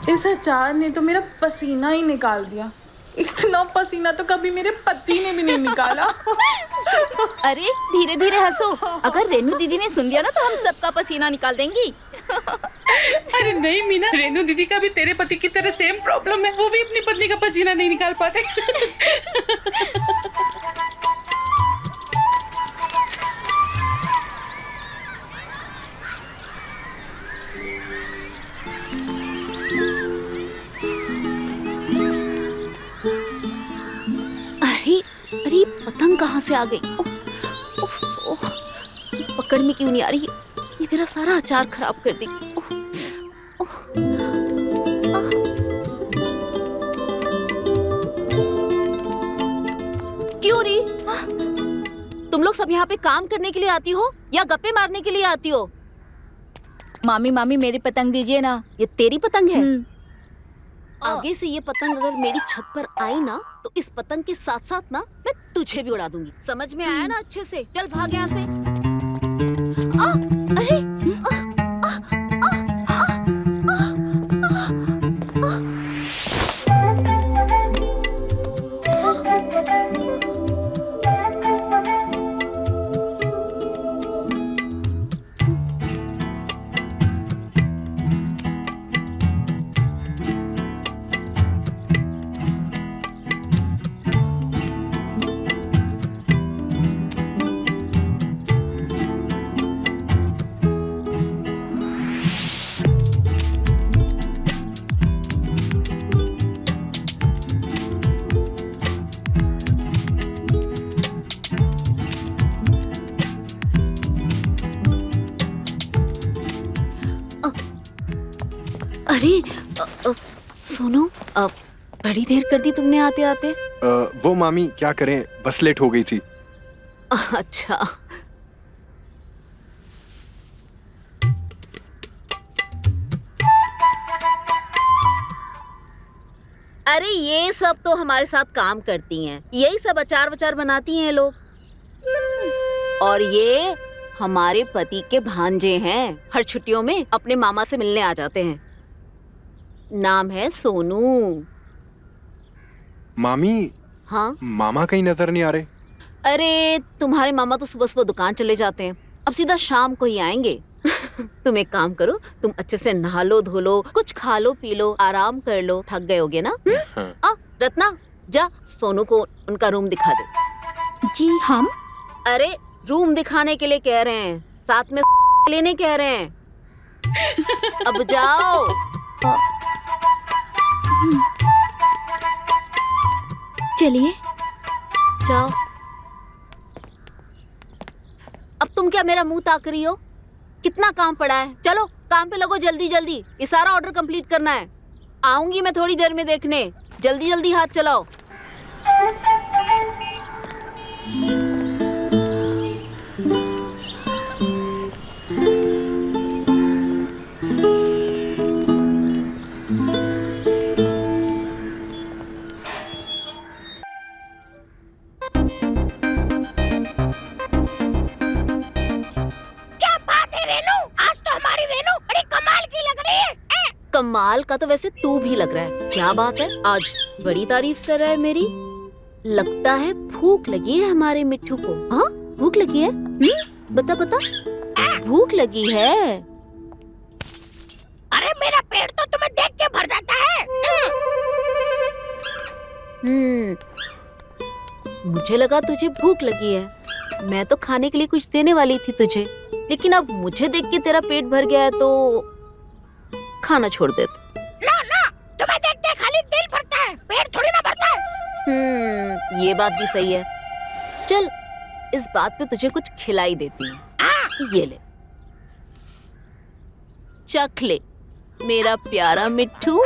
इस अचार ने तो मेरा पसीना ही निकाल दिया। इतना पसीना तो कभी मेरे पति ने भी नहीं निकाला। अरे धीरे धीरे हंसो, अगर रेनू दीदी ने सुन लिया ना तो हम सबका पसीना निकाल देंगी। अरे नहीं मीना, रेनू दीदी का भी तेरे पति की तरह सेम प्रॉब्लम है, वो भी अपनी पत्नी का पसीना नहीं निकाल पाते। अरे पतंग कहाँ से आ गई? पकड़ में क्यों नहीं आ रही? ये मेरा सारा अचार खराब कर दी। क्यों री? तुम लोग सब यहाँ पे काम करने के लिए आती हो या गप्पे मारने के लिए आती हो? मामी मेरी पतंग दीजिए ना। ये तेरी पतंग है? आगे से ये पतंग अगर मेरी छत पर आई ना तो इस पतंग के साथ साथ ना मैं तुझे भी उड़ा दूंगी। समझ में आया ना अच्छे से? चल भाग यहाँ से। अरे सुनो, बड़ी देर कर दी तुमने आते आते। वो मामी क्या करें, बस लेट हो गई थी। अच्छा। अरे ये सब तो हमारे साथ काम करती हैं, यही सब अचार वचार बनाती हैं लोग। और ये हमारे पति के भांजे हैं, हर छुट्टियों में अपने मामा से मिलने आ जाते हैं। नाम है सोनू। मामी। हाँ? मामा कहीं नजर नहीं आ रहे। अरे तुम्हारे मामा तो सुबह सुबह दुकान चले जाते हैं, अब सीधा शाम को ही आएंगे। तुम एक काम करो, तुम अच्छे से नहा लो, धो लो, कुछ खा लो, पी लो, आराम कर लो, थक गए होगे ना। हाँ। रत्ना जा सोनू को उनका रूम दिखा दे। जी हम? अरे रूम दिखाने के लिए कह रहे हैं, साथ में लेने कह रहे हैं। अब जाओ। चलिए जाओ। अब तुम क्या मेरा मुंह ताक रही हो? कितना काम पड़ा है, चलो काम पे लगो जल्दी जल्दी, ये सारा ऑर्डर कंप्लीट करना है। आऊंगी मैं थोड़ी देर में देखने, जल्दी जल्दी हाथ चलाओ। कमाल का तो वैसे तू भी लग रहा है। क्या बात है, आज बड़ी तारीफ कर रहा है मेरी। लगता है भूख लगी है हमारे मिट्ठू को। हाँ भूख लगी है? बता बता, भूख लगी है? अरे मेरा पेट तो तुम्हें देख के भर जाता है। मुझे लगा तुझे भूख लगी है, मैं तो खाने के लिए कुछ देने वाली थी तुझे, लेकिन अब मुझे देख के तेरा पेट भर गया है तो खाना छोड़ दे। ना ना, तुम्हें देख के खाली दिल भरता है, पेट थोड़ी ना भरता है। ये बात भी सही है। चल इस बात पे तुझे कुछ खिलाई देती हूँ। ये ले, चख ले मेरा प्यारा मिट्ठू।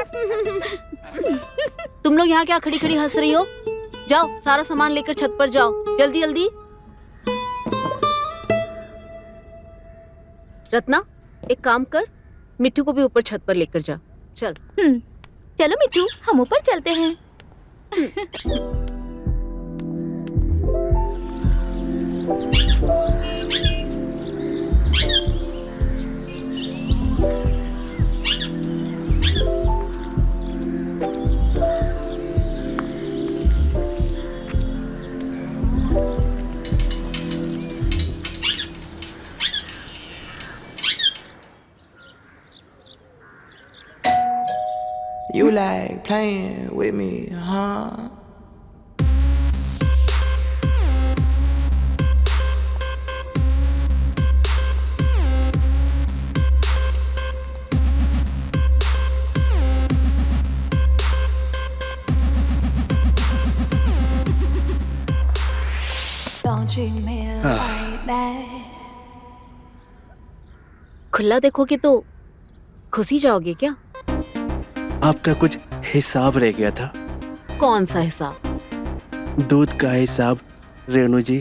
तुम लोग यहाँ क्या खड़ी खड़ी हंस रही हो? जाओ सारा सामान लेकर छत पर जाओ, जल्दी जल्दी। रत्ना एक काम कर, मिट्टू को भी ऊपर छत पर लेकर जा। चल। चलो मिट्टू, हम ऊपर चलते हैं। You like playing with me, huh? Don't treat me like that. खुला देखोगे तो खुश ही जाओगे क्या? आपका कुछ हिसाब रह गया था। कौन सा हिसाब? दूध का हिसाब रेणु जी।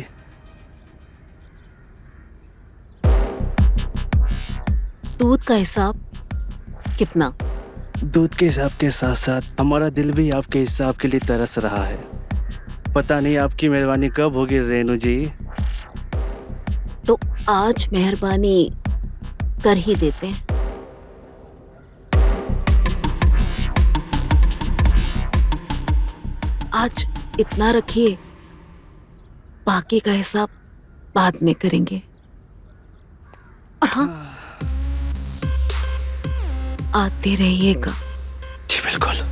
दूध का हिसाब कितना? दूध के हिसाब के साथ साथ हमारा दिल भी आपके हिसाब के लिए तरस रहा है। पता नहीं आपकी मेहरबानी कब होगी रेणु जी। तो आज मेहरबानी कर ही देते हैं। आज इतना रखिए, बाकी का हिसाब बाद में करेंगे। और हाँ, आते रहिएगा। जी बिल्कुल।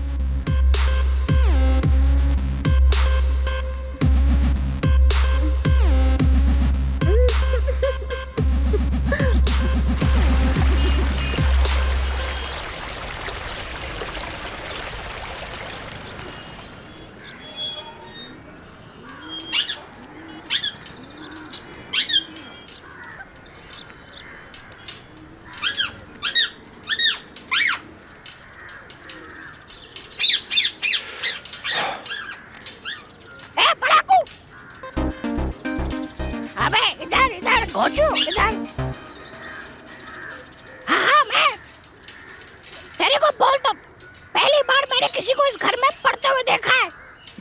घोचू इधर। हाँ मैं तेरे को बोल तो पहली बार मैंने किसी को इस घर में पढ़ते हुए देखा है।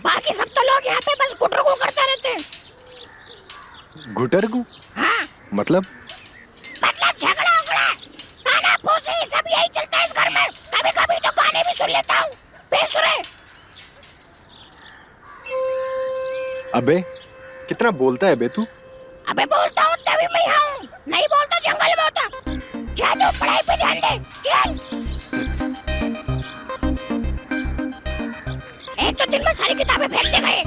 बाकी सब तो लोग यहाँ पे बस गुटरगू करते रहते हैं। गुटरगू? हाँ मतलब झगड़ा उगड़ा गाना फूसी सब यही चलता है इस घर में। कभी कभी तो गाने भी सुन लेता हूँ बेसुरे। अबे कितना बोलता है बे तू? अबे बोलता हूँ तभी मैं यहाँ हूँ, नहीं बोलता जंगल में होता। जा तो पढ़ाई पे ध्यान दे चल। एक तो दिन में सारी किताबें फेंक दे गए।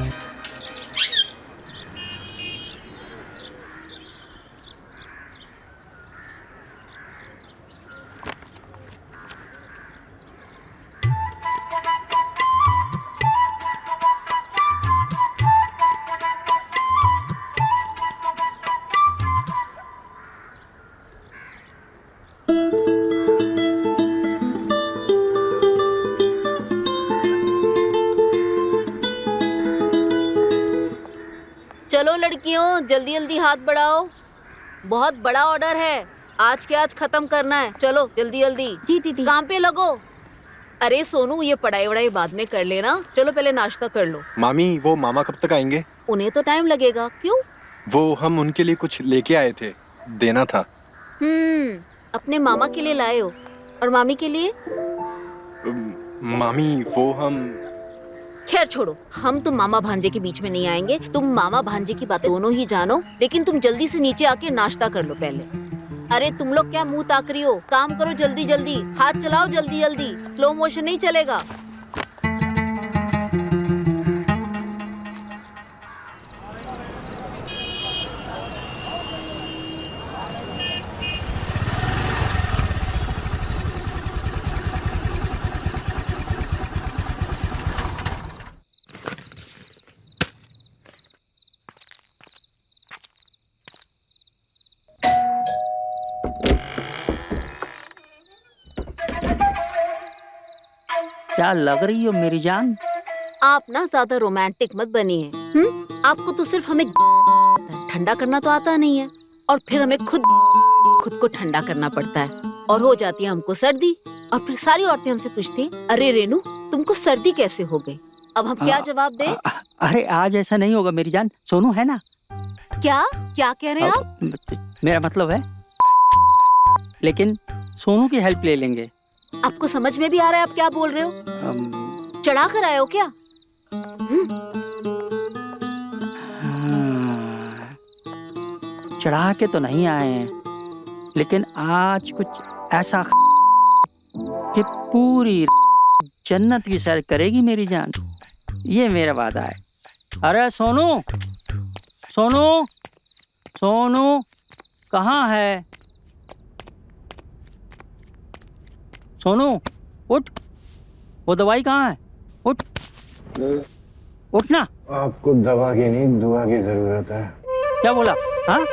चलो लड़कियों, जल्दी जल्दी हाथ बढ़ाओ। बहुत बड़ा ऑर्डर है, आज के आज खत्म करना है। चलो जल्दी जल्दी। जी दीदी। काम पे लगो। अरे सोनू, ये पढ़ाई वढ़ाई बाद में कर लेना। चलो पहले नाश्ता कर लो। मामी वो मामा कब तक आएंगे? उन्हें तो टाइम लगेगा। क्यों? वो हम उनके लिए कुछ लेके आए थे, देना था। अपने मामा के लिए लाए हो और मामी के लिए? मामी वो हम खैर छोड़ो, हम तुम मामा भांजे के बीच में नहीं आएंगे। तुम मामा भांजे की बात दोनों ही जानो, लेकिन तुम जल्दी से नीचे आके नाश्ता कर लो पहले। अरे तुम लोग क्या मुंह ताक रही हो? काम करो जल्दी जल्दी, हाथ चलाओ जल्दी जल्दी। स्लो मोशन नहीं चलेगा। क्या लग रही हो मेरी जान? आप ना ज्यादा रोमांटिक मत बनिए। आपको तो सिर्फ हमें ठंडा करना तो आता नहीं है, और फिर हमें खुद को ठंडा करना पड़ता है, और हो जाती है हमको सर्दी। और फिर सारी औरतें हमसे पूछती हैं, अरे रेनू तुमको सर्दी कैसे हो गई? अब हम क्या जवाब दें? अरे आज ऐसा नहीं होगा मेरी जान, सोनू है ना। क्या क्या कह रहे हैं आप? मेरा मतलब है, लेकिन सोनू की हेल्प ले लेंगे। आपको समझ में भी आ रहा है आप क्या बोल रहे हो? चढ़ा कर आए हो क्या? चढ़ा के तो नहीं आए हैं, लेकिन आज कुछ ऐसा कि पूरी जन्नत की सैर करेगी मेरी जान, ये मेरा वादा है। अरे सोनू, सोनू, सोनू कहाँ है? सोनू उठ, वो दवाई कहाँ है? उठ, उठ ना। आपको दवा की नहीं दुआ की जरूरत है। क्या बोला? हाँ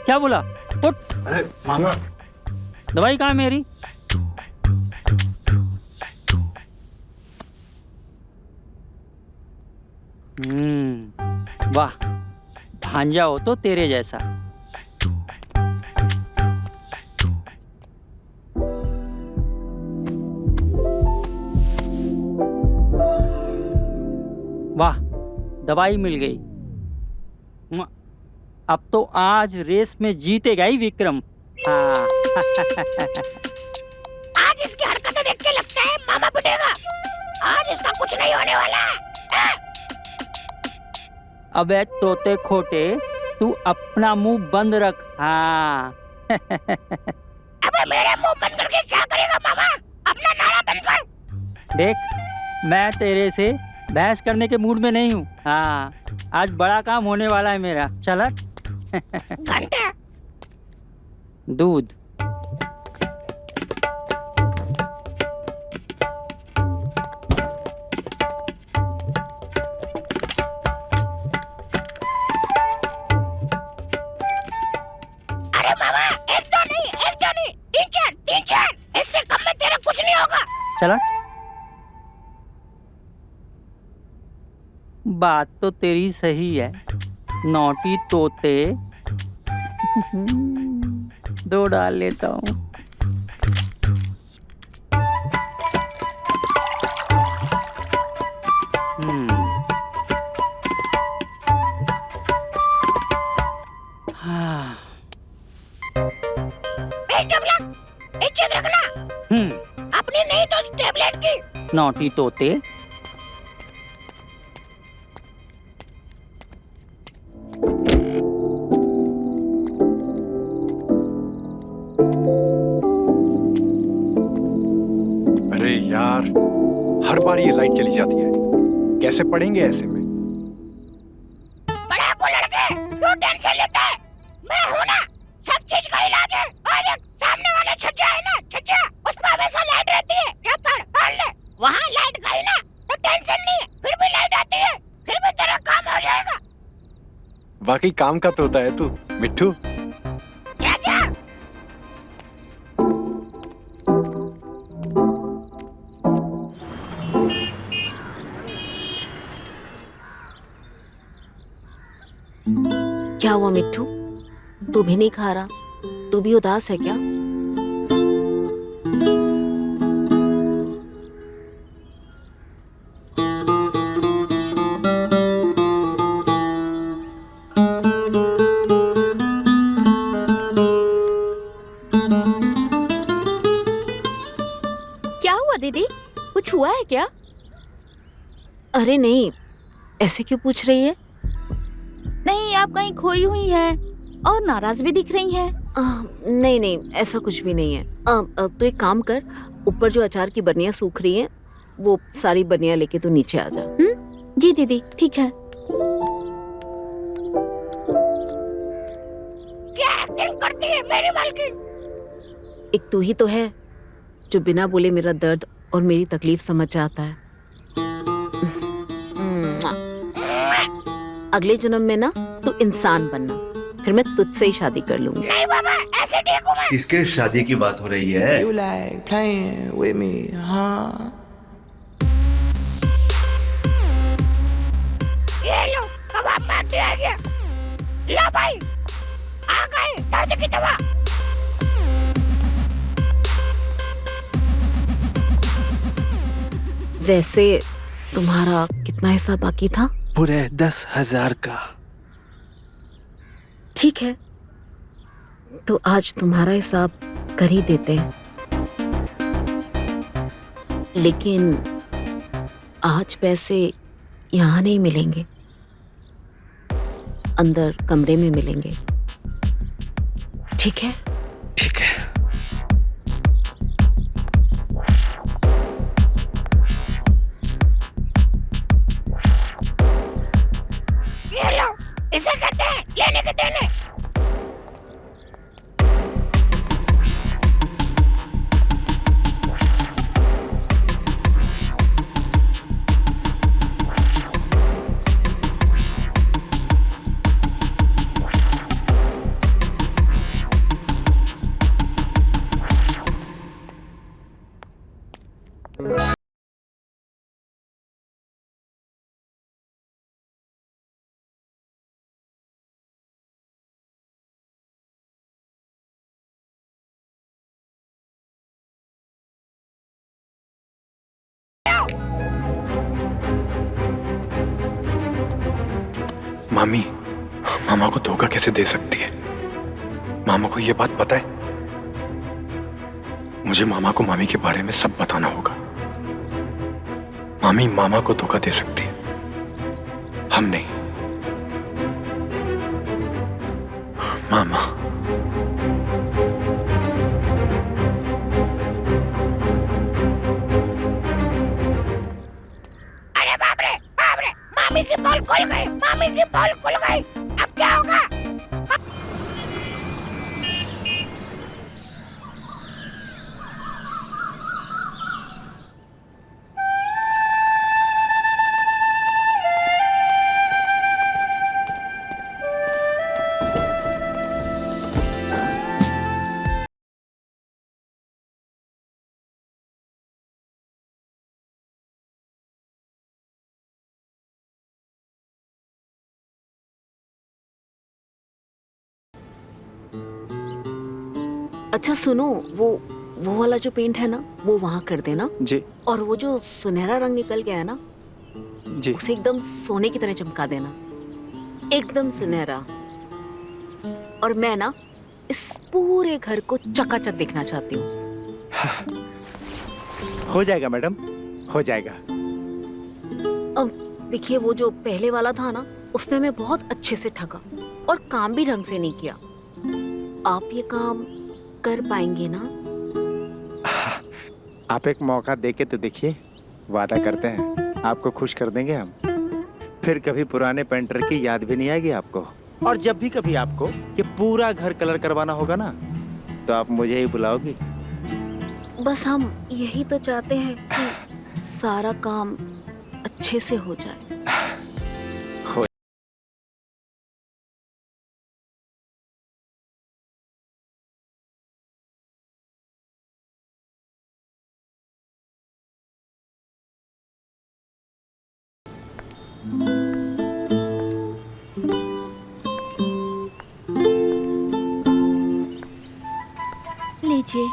क्या बोला? उठ। अरे मामा, दवाई कहाँ है मेरी? वाह, भांजा हो तो तेरे जैसा। वाह, दवाई मिल गई। अब तो आज रेस में जीतेगा ही विक्रम। हाँ। आज इसकी हरकतें देख के लगता है मामा पिटेगा। आज इसका कुछ नहीं होने वाला है। अबे तोते खोटे, तू अपना मुंह बंद रख। हाँ। अबे मेरे मुंह बंद करके क्या करेगा मामा? अपना नारा बंद कर। देख, मैं तेरे से बहस करने के मूड में नहीं हूँ। हाँ, आज बड़ा काम होने वाला है मेरा। चल घंटा दूध। अरे मामा, एक दो नहीं, तीन चार। इससे कम में तेरा कुछ नहीं होगा। चला। बात तो तेरी सही है, नौटी तोते। दो डाल लेता हूँ। इज्जत रखना अपनी, नहीं तो टेबलेट की। नौटी तोते। अरे यार, हर बार ये लाइट चली जाती है, कैसे पढ़ेंगे ऐसे में? बड़ा को लड़के क्यों टेंशन लेता है? मैं हूं ना, सब चीज का इलाज है। और एक सामने वाला छज्जा है ना, छज्जा, उस पर हमेशा लाइट रहती है। ये पढ़ ले, वहाँ लाइट गई ना तो टेंशन नहीं है, फिर भी लाइट आती है, फिर भी तेरा काम हो जाएगा। वाकई काम का तोता है तू मिट्ठू। चाचा, क्या हुआ मिट्ठू, तू भी नहीं खा रहा? तू भी उदास है क्या? क्या हुआ दीदी, कुछ हुआ है क्या? अरे नहीं, ऐसे क्यों पूछ रही है? नहीं, आप कहीं खोई हुई हैं और नाराज भी दिख रही हैं। नहीं नहीं, ऐसा कुछ भी नहीं है। तो एक काम कर, ऊपर जो अचार की बर्नियां सूख रही हैं, वो सारी बर्नियां लेके तू नीचे आ जा। जी दीदी, ठीक है। क्या एक्टिंग करती है मेरी मालकिन? एक तू ही तो है जो बिना बोले मेरा दर्द और मेरी तकलीफ समझ जाता है। अगले जन्म में ना तू इंसान बनना, फिर मैं तुझसे ही शादी कर लूंगी। नहीं बाबा, ऐसे ठीक हूँ मैं। किसके शादी की बात हो रही है? You like playing with me, huh? ये लो, कबाब मारते आ गया। लो भाई, आ गए दर्द की दवा। वैसे तुम्हारा कितना हिस्सा बाकी था? पूरे 10,000 का। ठीक है, तो आज तुम्हारा हिसाब कर ही देते हैं, लेकिन आज पैसे यहाँ नहीं मिलेंगे, अंदर कमरे में मिलेंगे। ठीक है? ठीक है। इसे कहते हैं लेने के देने। मामी मामा को धोखा कैसे दे सकती है? मामा को ये बात पता है? मुझे मामा को मामी के बारे में सब बताना होगा। मामी मामा को धोखा दे सकती है, हम नहीं। मामा अरे बाप रे, मामी की पोल खुल गई, मामी की पोल खुल गई। अब क्या होगा? अच्छा सुनो, वो वाला जो पेंट है ना, वो वहाँ कर देना जी। और वो जो सुनहरा रंग निकल गया है ना, जी। उसे एकदम सोने की तरह चमका देना, एकदम सुनहरा। और मैं ना इस पूरे घर को चकाचक देखना चाहती हूँ। हो जाएगा मैडम, हो जाएगा। अब देखिए, वो जो पहले वाला था ना, उसने हमें बहुत अच्छे से ठगा और काम भी ढंग से नहीं किया। आप ये काम कर पाएंगे ना? आप एक मौका देके तो देखिए, वादा करते हैं आपको खुश कर देंगे हम। फिर कभी पुराने पेंटर की याद भी नहीं आएगी आपको। और जब भी कभी आपको ये पूरा घर कलर करवाना होगा ना, तो आप मुझे ही बुलाओगी। बस हम यही तो चाहते हैं कि सारा काम अच्छे से हो जाए। लीजिए।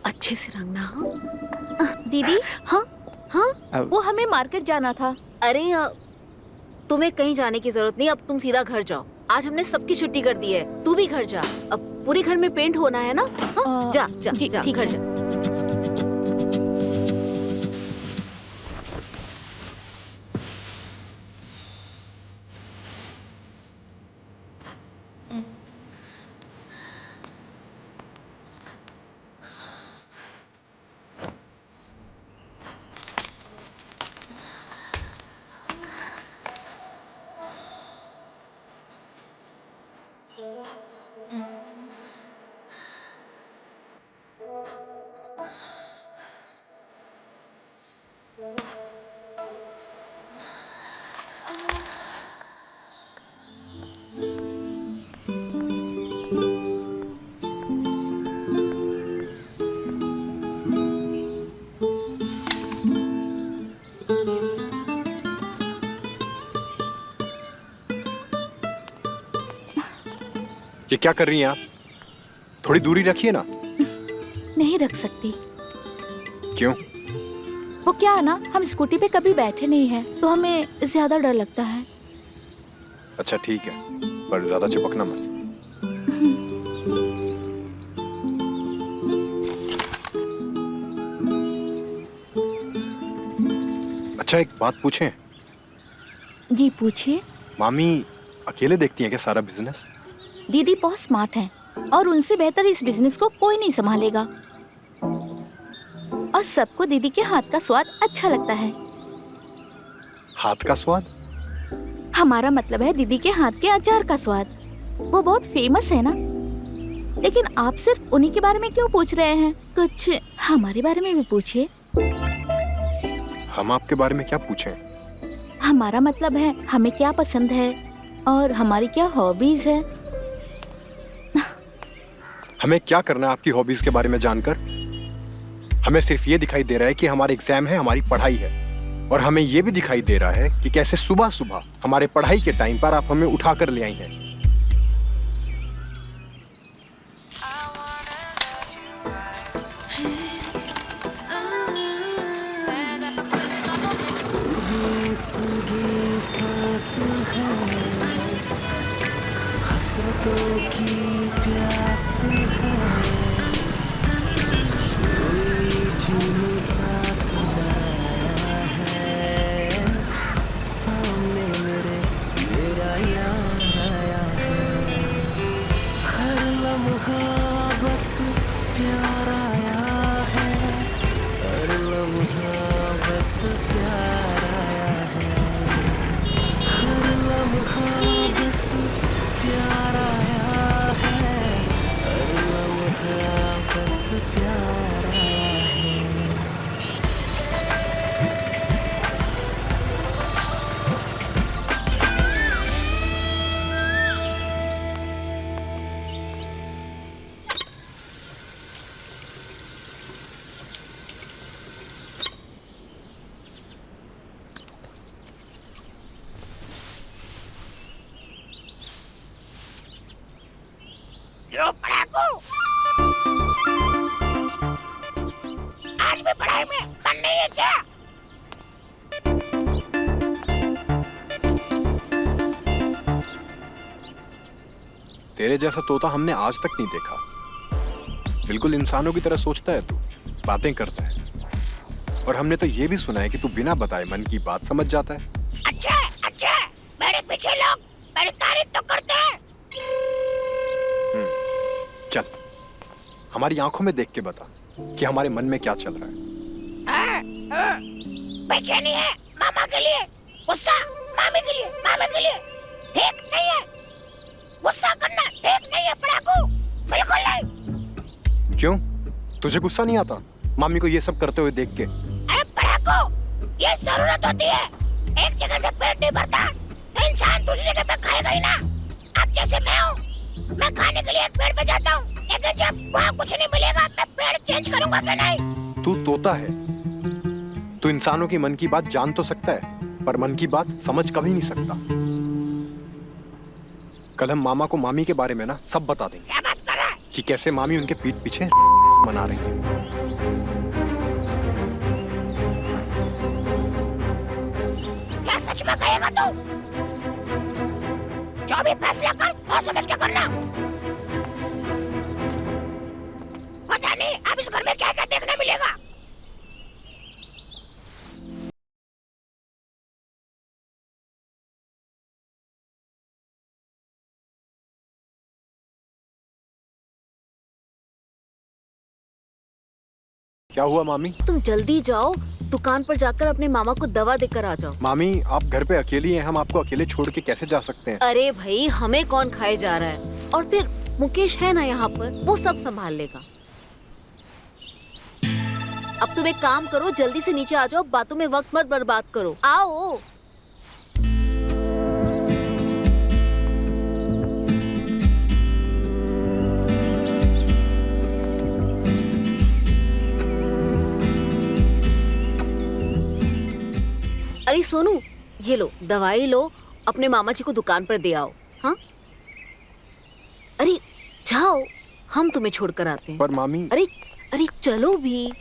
अच्छे से रंगना। हाँ दीदी। हाँ हाँ, वो हमें मार्केट जाना था। अरे तुम्हें कहीं जाने की जरूरत नहीं, अब तुम सीधा घर जाओ। आज हमने सबकी छुट्टी कर दी है, तू भी घर जा। अब पूरे घर में पेंट होना है ना। हाँ? जा जा जा, घर जा। ये क्या कर रही हैं आप? थोड़ी दूरी रखिए ना। नहीं रख सकती। क्यों? वो क्या है ना, हम स्कूटी पे कभी बैठे नहीं हैं, तो हमें ज्यादा डर लगता है। अच्छा ठीक है, पर ज्यादा चिपकना मत। अच्छा एक बात पूछें? जी पूछिए। मामी अकेले देखती हैं क्या सारा बिजनेस? दीदी बहुत स्मार्ट हैं और उनसे बेहतर इस बिजनेस को कोई नहीं संभालेगा। और सबको दीदी के हाथ का स्वाद अच्छा लगता है। हाथ का स्वाद? हमारा मतलब है दीदी के हाथ के अचार का स्वाद। वो बहुत फेमस है ना। लेकिन आप सिर्फ उन्हीं के बारे में क्यों पूछ रहे हैं? कुछ हमारे बारे में भी पूछिए। हम आपके बारे में क्या पूछें? हमारा मतलब है हमें क्या पसंद है और हमारी क्या हॉबीज है। हमें क्या करना है आपकी हॉबीज के बारे में जानकर? हमें सिर्फ ये दिखाई दे रहा है कि हमारे एग्जाम है, हमारी पढ़ाई है, और हमें ये भी दिखाई दे रहा है कि कैसे सुबह सुबह हमारे पढ़ाई के टाइम पर आप हमें उठा कर ले आई हैं। सूगी सांस है, हसरतों की प्यास है, कोई जुनून सा सजाया है, सामने मेरा यार आया है, हर लम्हा बस प्यार आया है, हर लम्हा बस प्यार आया है, हर लम्हा बस प्यार आया है, हर लम्हा बस प्यार आया है। यो पढ़ाकू, आज भी पढ़ाई में मन नहीं है क्या? तेरे जैसा तोता हमने आज तक नहीं देखा। बिल्कुल इंसानों की तरह सोचता है तू, बातें करता है, और हमने तो ये भी सुना है कि तू बिना बताए मन की बात समझ जाता है। अच्छा, मेरे पीछे लोग मेरी तारीफ तो करते हैं। चल हमारी आंखों में देख के बता कि हमारे मन में क्या चल रहा है। बेचैनी है मामा के लिए, गुस्सा मामी के लिए, मामा के लिए। ठीक नहीं है, गुस्सा करना ठीक नहीं है पढ़ाकू, बिल्कुल नहीं। क्यों? तुझे गुस्सा नहीं आता मामी को ये सब करते हुए देख के? अरे पढ़ाकू, ये जरूरत होती है। एक जगह से पेट नहीं भरता तो इंसान दूसरी जगह पे खाएगा ही ना। अब जैसे मैं हूँ, मैं खाने के लिए एक पेड़ पे जाता हूँ, लेकिन जब वहाँ कुछ नहीं मिलेगा मैं पेड़ चेंज करूँगा क्या? नहीं। तू तोता है, तू इंसानों की मन की बात जान तो सकता है, पर मन की बात समझ कभी नहीं सकता। कल हम मामा को मामी के बारे में ना सब बता देंगे। क्या बात कर रहा है? कि कैसे मामी उनके पीठ पीछे मना रही है। क्या सच में कहेगा तू? जो भी फैसला कर सोच समझ के करना। पता नहीं अब इस घर में क्या क्या देखने मिलेगा। क्या हुआ मामी? तुम जल्दी जाओ, दुकान पर जाकर अपने मामा को दवा देकर आ जाओ। मामी आप घर पे अकेली हैं, हम आपको अकेले छोड़ के कैसे जा सकते हैं? अरे भाई, हमें कौन खाए जा रहा है? और फिर मुकेश है ना यहाँ पर, वो सब संभाल लेगा। अब तुम एक काम करो, जल्दी से नीचे आ जाओ, बातों में वक्त मत बर्बाद करो। आओ। अरे सोनू, ये लो दवाई लो, अपने मामा जी को दुकान पर दे आओ। हाँ, अरे जाओ, हम तुम्हें छोड़कर आते हैं। पर मामी। अरे चलो भी।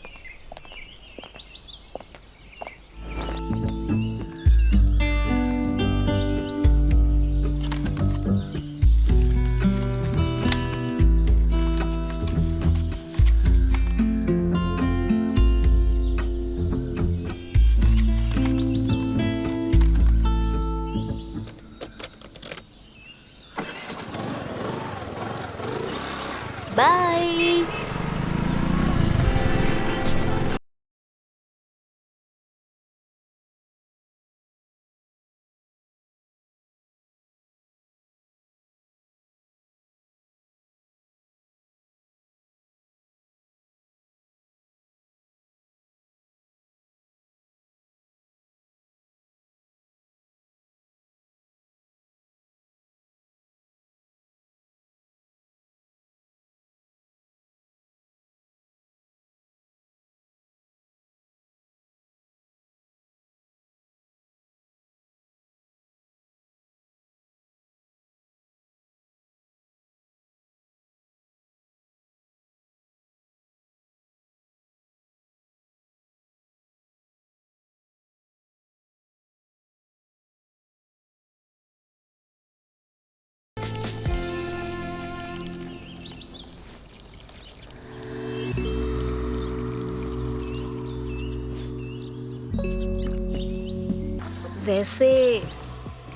वैसे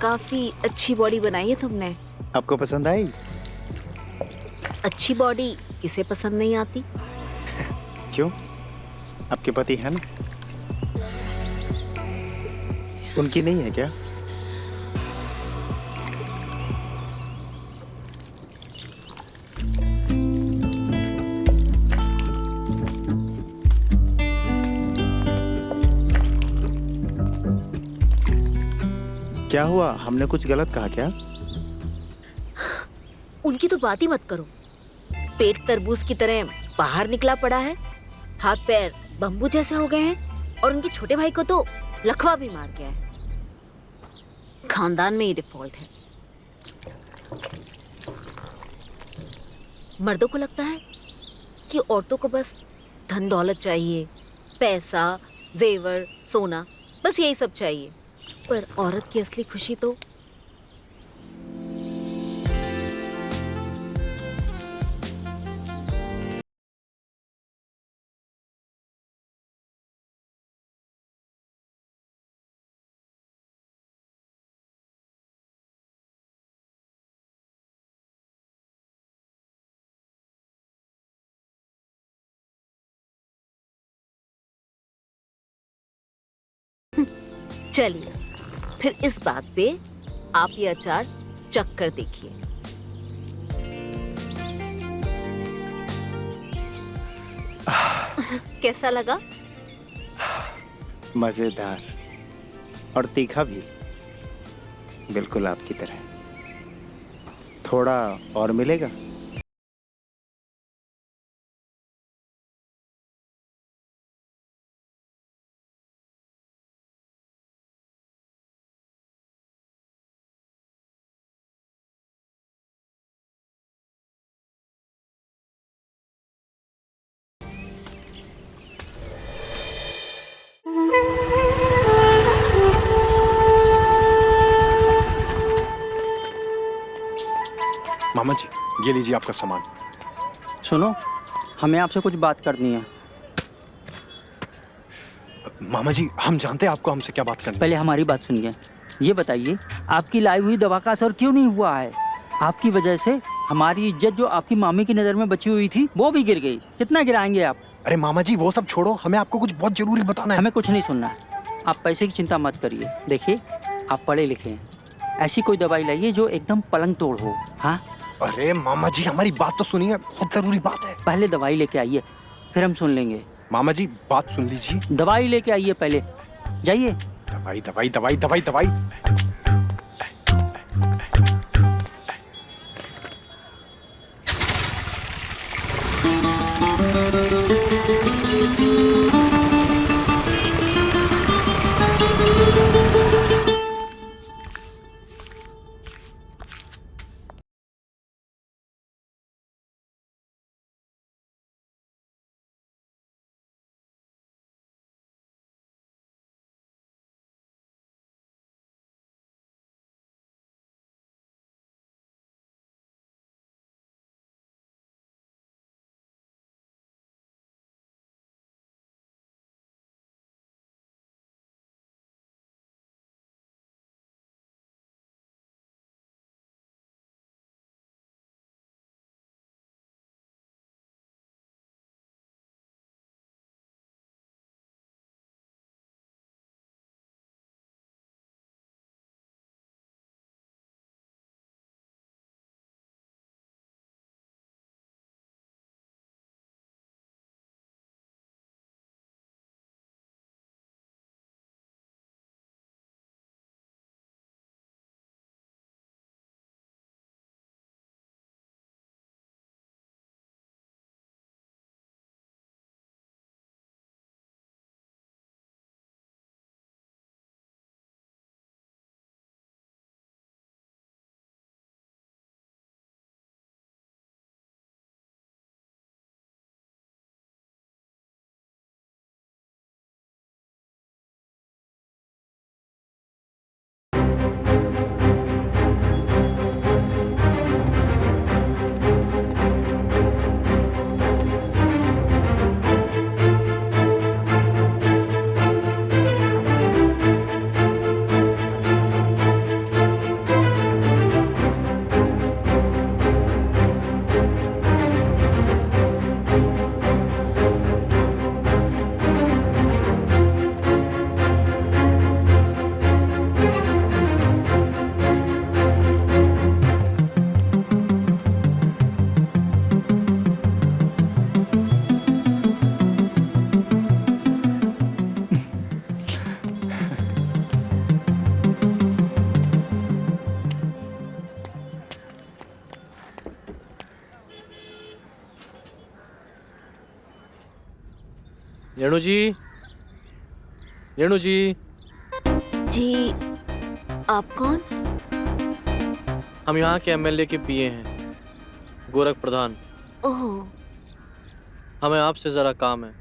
काफी अच्छी बॉडी बनाई है तुमने। आपको पसंद आई? अच्छी बॉडी किसे पसंद नहीं आती? क्यों? आपके पति है ना? उनकी नहीं है क्या? क्या हुआ? हमने कुछ गलत कहा क्या? उनकी तो बात ही मत करो। पेट तरबूज की तरह बाहर निकला पड़ा है, हाथ पैर बम्बू जैसे हो गए हैं, और उनके छोटे भाई को तो लकवा भी मार गया है। खानदान में ही डिफॉल्ट है। मर्दों को लगता है कि औरतों को बस धन दौलत चाहिए, पैसा, जेवर, सोना, बस यही सब चाहिए। पर औरत की असली खुशी तो चलिए फिर इस बात पे आप ये अचार चख कर देखिए। कैसा लगा? मजेदार और तीखा भी, बिल्कुल आपकी तरह। थोड़ा और मिलेगा? मामा जी, ये लीजिए आपका सामान। सुनो, हमें आपसे कुछ बात करनी है। मामा जी, हम जानते हैं आपको हमसे क्या बात करनी है। पहले हमारी बात सुनिए। ये बताइए, आपकी लाई हुई दवा का असर क्यों नहीं हुआ है? आपकी वजह से हमारी इज्जत जो आपकी मामी की नज़र में बची हुई थी वो भी गिर गई। कितना गिराएंगे आप? अरे मामा जी, वो सब छोड़ो, हमें आपको कुछ बहुत जरूरी बताना है। हमें कुछ नहीं सुनना है। आप पैसे की चिंता मत करिए। देखिए, आप पढ़े लिखे हैं, ऐसी कोई दवाई लाइए जो एकदम पलंग तोड़ हो। हाँ? अरे मामा जी, हमारी बात तो सुनिए, बहुत जरूरी बात है। पहले दवाई लेके आइए, फिर हम सुन लेंगे। मामा जी, बात सुन लीजिए। दवाई लेके आइए पहले, जाइए। दवाई दवाई दवाई दवाई दवाई रेणु जी, रेणु जी। जी, आप कौन? हम यहाँ के एमएलए के पीए हैं, गोरख प्रधान। ओह, हमें आपसे ज़रा काम है।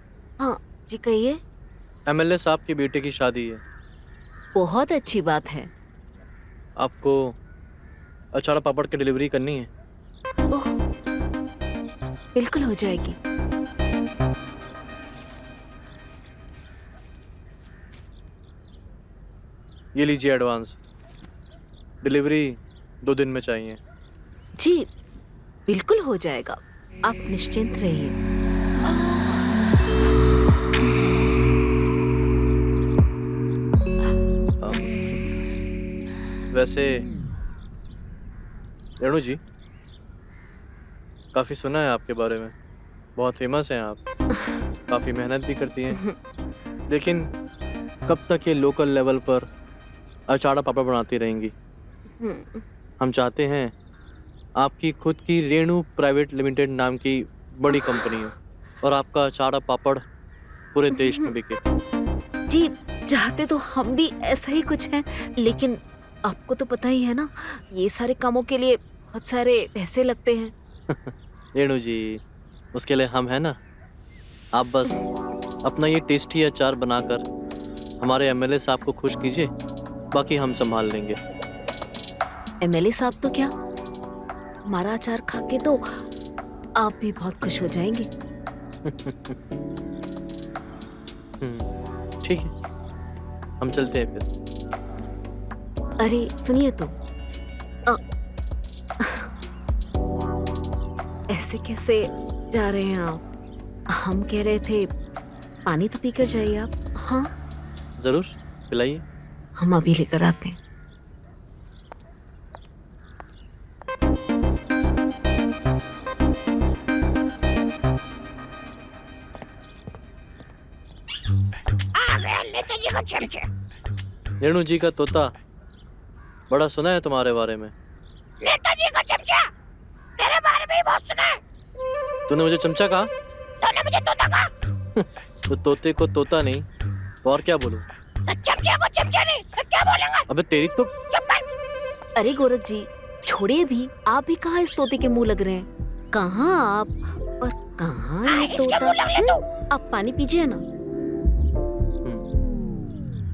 हाँ जी, कहिए। एमएलए साहब की बेटे की शादी है। बहुत अच्छी बात है। आपको अचार पापड़ की डिलीवरी करनी है। ओह, बिल्कुल हो जाएगी। ये लीजिए एडवांस। डिलीवरी 2 दिन में चाहिए। जी, बिल्कुल हो जाएगा, आप निश्चिंत रहिए। वैसे रेणु जी, काफ़ी सुना है आपके बारे में, बहुत फेमस हैं आप, काफ़ी मेहनत भी करती हैं, लेकिन कब तक ये लोकल लेवल पर अचार पापड़ बनाती रहेंगी? हम चाहते हैं आपकी खुद की रेणु प्राइवेट लिमिटेड नाम की बड़ी कंपनी हो और आपका अचार पापड़ पूरे देश में बिके। जी, चाहते तो हम भी ऐसा ही कुछ है, लेकिन आपको तो पता ही है ना, ये सारे कामों के लिए बहुत सारे पैसे लगते हैं। रेणु जी, उसके लिए हम हैं ना। आप बस अपना ये टेस्टी अचार बनाकर हमारे एमएलए साहब को खुश कीजिए, बाकी हम संभाल लेंगे। एमएलए साहब तो क्या, हमारा अचार खा के तो आप भी बहुत खुश हो जाएंगे। ठीक है, हम चलते हैं फिर। अरे सुनिए तो, ऐसे कैसे जा रहे हैं आप? हम कह रहे थे पानी तो पीकर जाइए आप। हाँ जरूर, पिलाइए। हम अभी लेकर आते हैं। आ गया नेताजी का चमचा। रेणु जी का तोता, बड़ा सुना है तुम्हारे बारे में। नेताजी का चमचा, तेरे बारे में ही बहुत सुना है। तूने मुझे चमचा कहा? तूने मुझे तोता कहा। तो तोते को तोता नहीं तो और क्या बोलूं? तो चमचे को चमचा नहीं तो क्या बोलेंगा? अबे तेरी तो। चुप कर। अरे गोरख जी, छोड़िए भी, आप भी कहाँ इस तोते के मुंह लग रहे हैं? कहाँ आप और कहाँ ये तोता? आप पानी पीजिए ना।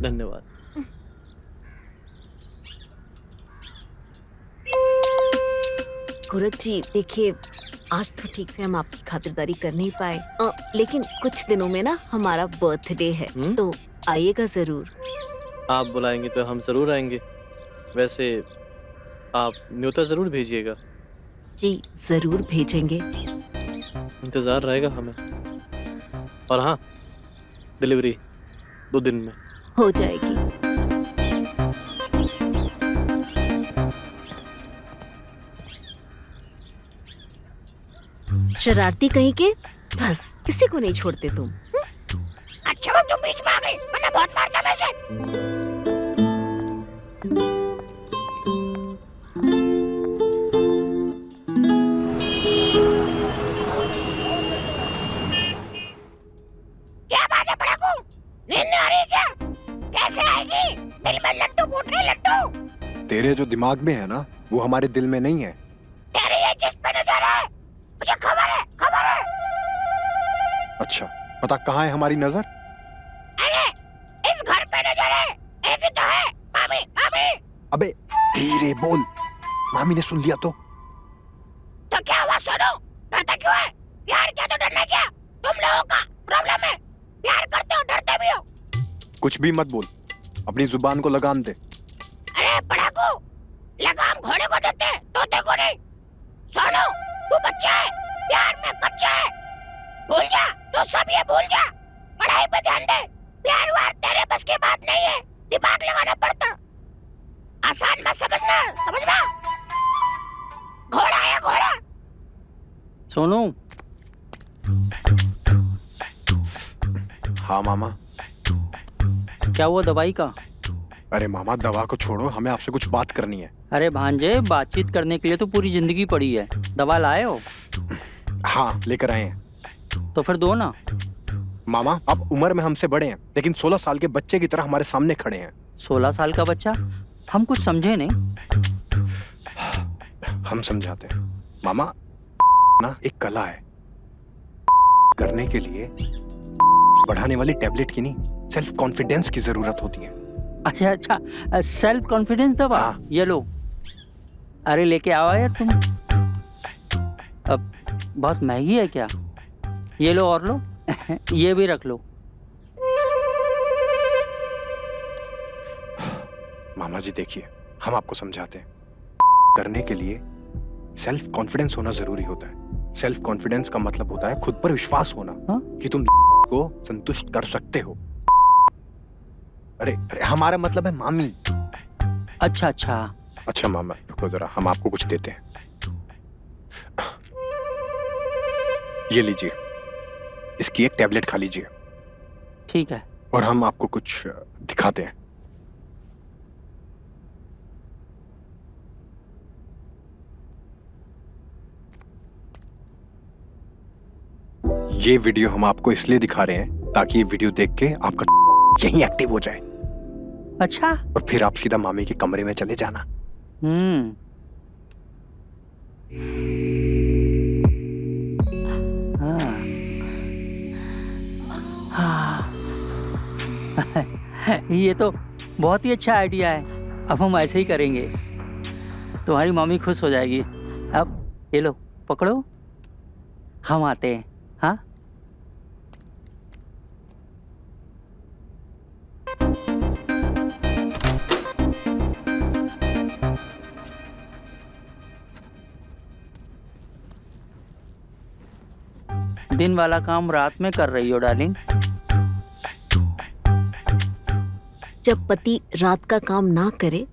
धन्यवाद। गोरख जी देखिए, आज तो ठीक से हम आपकी खातिरदारी कर नहीं पाए, लेकिन कुछ दिनों में ना हमारा बर्थडे है, तो आइएगा जरूर। आप बुलाएंगे तो हम जरूर आएंगे। वैसे आप न्योता जरूर भेजिएगा। जी जरूर भेजेंगे। इंतजार रहेगा हमें। और हाँ, डिलीवरी 2 दिन में हो जाएगी। शरारती कहीं के, बस किसी को नहीं छोड़ते तुम। अच्छा वो तुम बीच में आ गई, वरना बहुत मारता मैं से। क्या बात है पड़ाकू, नींद नहीं आ रही क्या? कैसे आएगी? दिल में लट्टू फूट रहे लट्टू। तेरे जो दिमाग में है ना, वो हमारे दिल में नहीं है। तेरे ये जिस पे नजर है, मुझे खबर है, खबर है। अच्छा, पता कहाँ है हमारी नजर? अरे इस घर पे नजर है, एक ही तो है, मामी, मामी। अबे धीरे बोल, मामी ने सुन लिया तो क्या हुआ सोनू? डरता क्यों है? प्यार क्या तो डरना क्या? तुम लोगों का प्रॉब्लम है, प्यार करते हो डरते भी हो। कुछ भी मत बोल, अपनी जुबान को लगाम दे। अरे पड़ाकू, लगाम घोड़े को देते हैं, तोते को नहीं। सोनू तू बच्चा है, प्यार में कच्चा है, भूल जा तो सब ये भूल जा। पढ़ाई पे ध्यान दे, प्यार वार तेरे बस की बात नहीं है, दिमाग लगाना पड़ता। आसान मत समझना, समझना? घोड़ा है घोड़ा। सोनू। हाँ मामा। क्या हुआ दवाई का? अरे मामा दवा को छोड़ो, हमें आपसे कुछ बात करनी है। अरे भांजे, बातचीत करने के लिए तो पूरी जिंदगी पड़ी है। दवा लाए हो? हाँ लेकर आए हैं। तो फिर दो ना। मामा आप उम्र में हमसे बड़े हैं, लेकिन 16 साल के बच्चे की तरह हमारे सामने खड़े हैं। 16 साल का बच्चा? हम कुछ समझे नहीं। हम समझाते हैं मामा, ना एक कला है, करने के लिए बढ़ाने वाली टैबलेट की नहीं, सेल्फ कॉन्फिडेंस की जरूरत होती है। अच्छा अच्छा, सेल्फ कॉन्फिडेंस दवा। ये लो, अरे लेके आओ यार तुम। अब बहुत महंगी है क्या? ये लो और लो। ये भी रख लो। मामा जी देखिए, हम आपको समझाते हैं, करने के लिए सेल्फ कॉन्फिडेंस होना जरूरी होता है। सेल्फ कॉन्फिडेंस का मतलब होता है खुद पर विश्वास होना, कि तुम को संतुष्ट कर सकते हो। अरे हमारा मतलब है मामी। अच्छा अच्छा अच्छा मामा रुको जरा, हम आपको कुछ देते हैं। ये लीजिए, इसकी एक टैबलेट खा लीजिए। ठीक है। और हम आपको कुछ दिखाते हैं। ये वीडियो हम आपको इसलिए दिखा रहे हैं ताकि ये वीडियो देख के आपका यहीं एक्टिव हो जाए। अच्छा। और फिर आप सीधा मामी के कमरे में चले जाना। ये तो बहुत ही अच्छा आइडिया है। अब हम ऐसे ही करेंगे, तुम्हारी मम्मी खुश हो जाएगी। अब ये लो पकड़ो, हम आते हैं। हाँ दिन वाला काम रात में कर रही हो डार्लिंग। जब पति रात का काम ना करे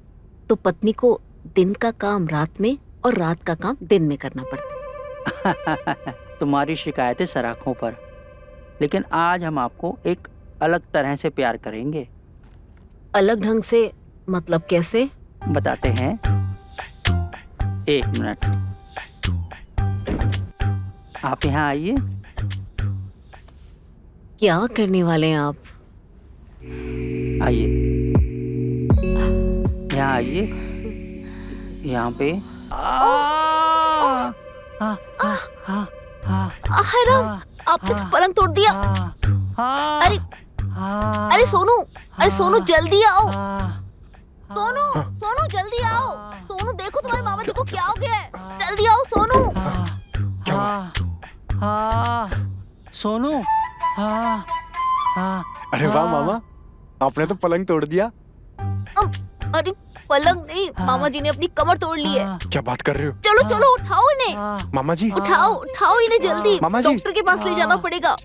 तो पत्नी को दिन का काम रात में और रात का काम दिन में करना पड़ता है। तुम्हारी शिकायतें सराखों पर, लेकिन आज हम आपको एक अलग तरह से प्यार करेंगे। अलग ढंग से मतलब कैसे? बताते हैं, एक मिनट। आप यहाँ आइए। क्या करने वाले हैं आप? आइए, यहाँ आइए। यहाँ पे हराम, आपने पलंग तोड़ दिया। अरे अरे सोनू, अरे सोनू जल्दी आओ। सोनू सोनू जल्दी आओ। सोनू देखो तुम्हारे मामा जी को क्या हो गया है। जल्दी आओ सोनू। सोनू। अरे वाह मामा, आपने तो पलंग तोड़ दिया। अरे पलंग नहीं, मामा जी ने अपनी कमर तोड़ ली है। क्या बात कर रहे हो? चलो चलो उठाओ इन्हें। मामा जी उठाओ उठाओ इन्हें जल्दी। मामा जी, डॉक्टर के पास ले जाना पड़ेगा।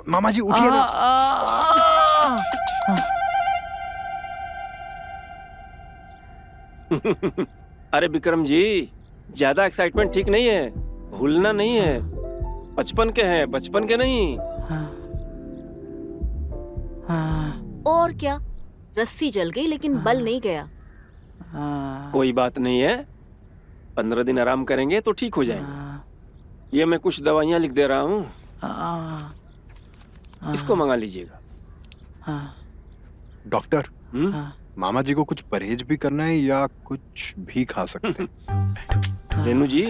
मामा जी उठिए ना। अरे विक्रम जी, ज्यादा एक्साइटमेंट ठीक नहीं है, भूलना नहीं है। बचपन के हैं, बचपन के नहीं। और क्या, रस्सी जल गई लेकिन बल नहीं गया। कोई बात नहीं है, 15 दिन आराम करेंगे तो ठीक हो जाएंगे। ये मैं कुछ दवाइयाँ लिख दे रहा हूँ, इसको मंगा लीजिएगा। डॉक्टर, मामा जी को कुछ परहेज भी करना है या कुछ भी खा सकते हैं? रेनू जी,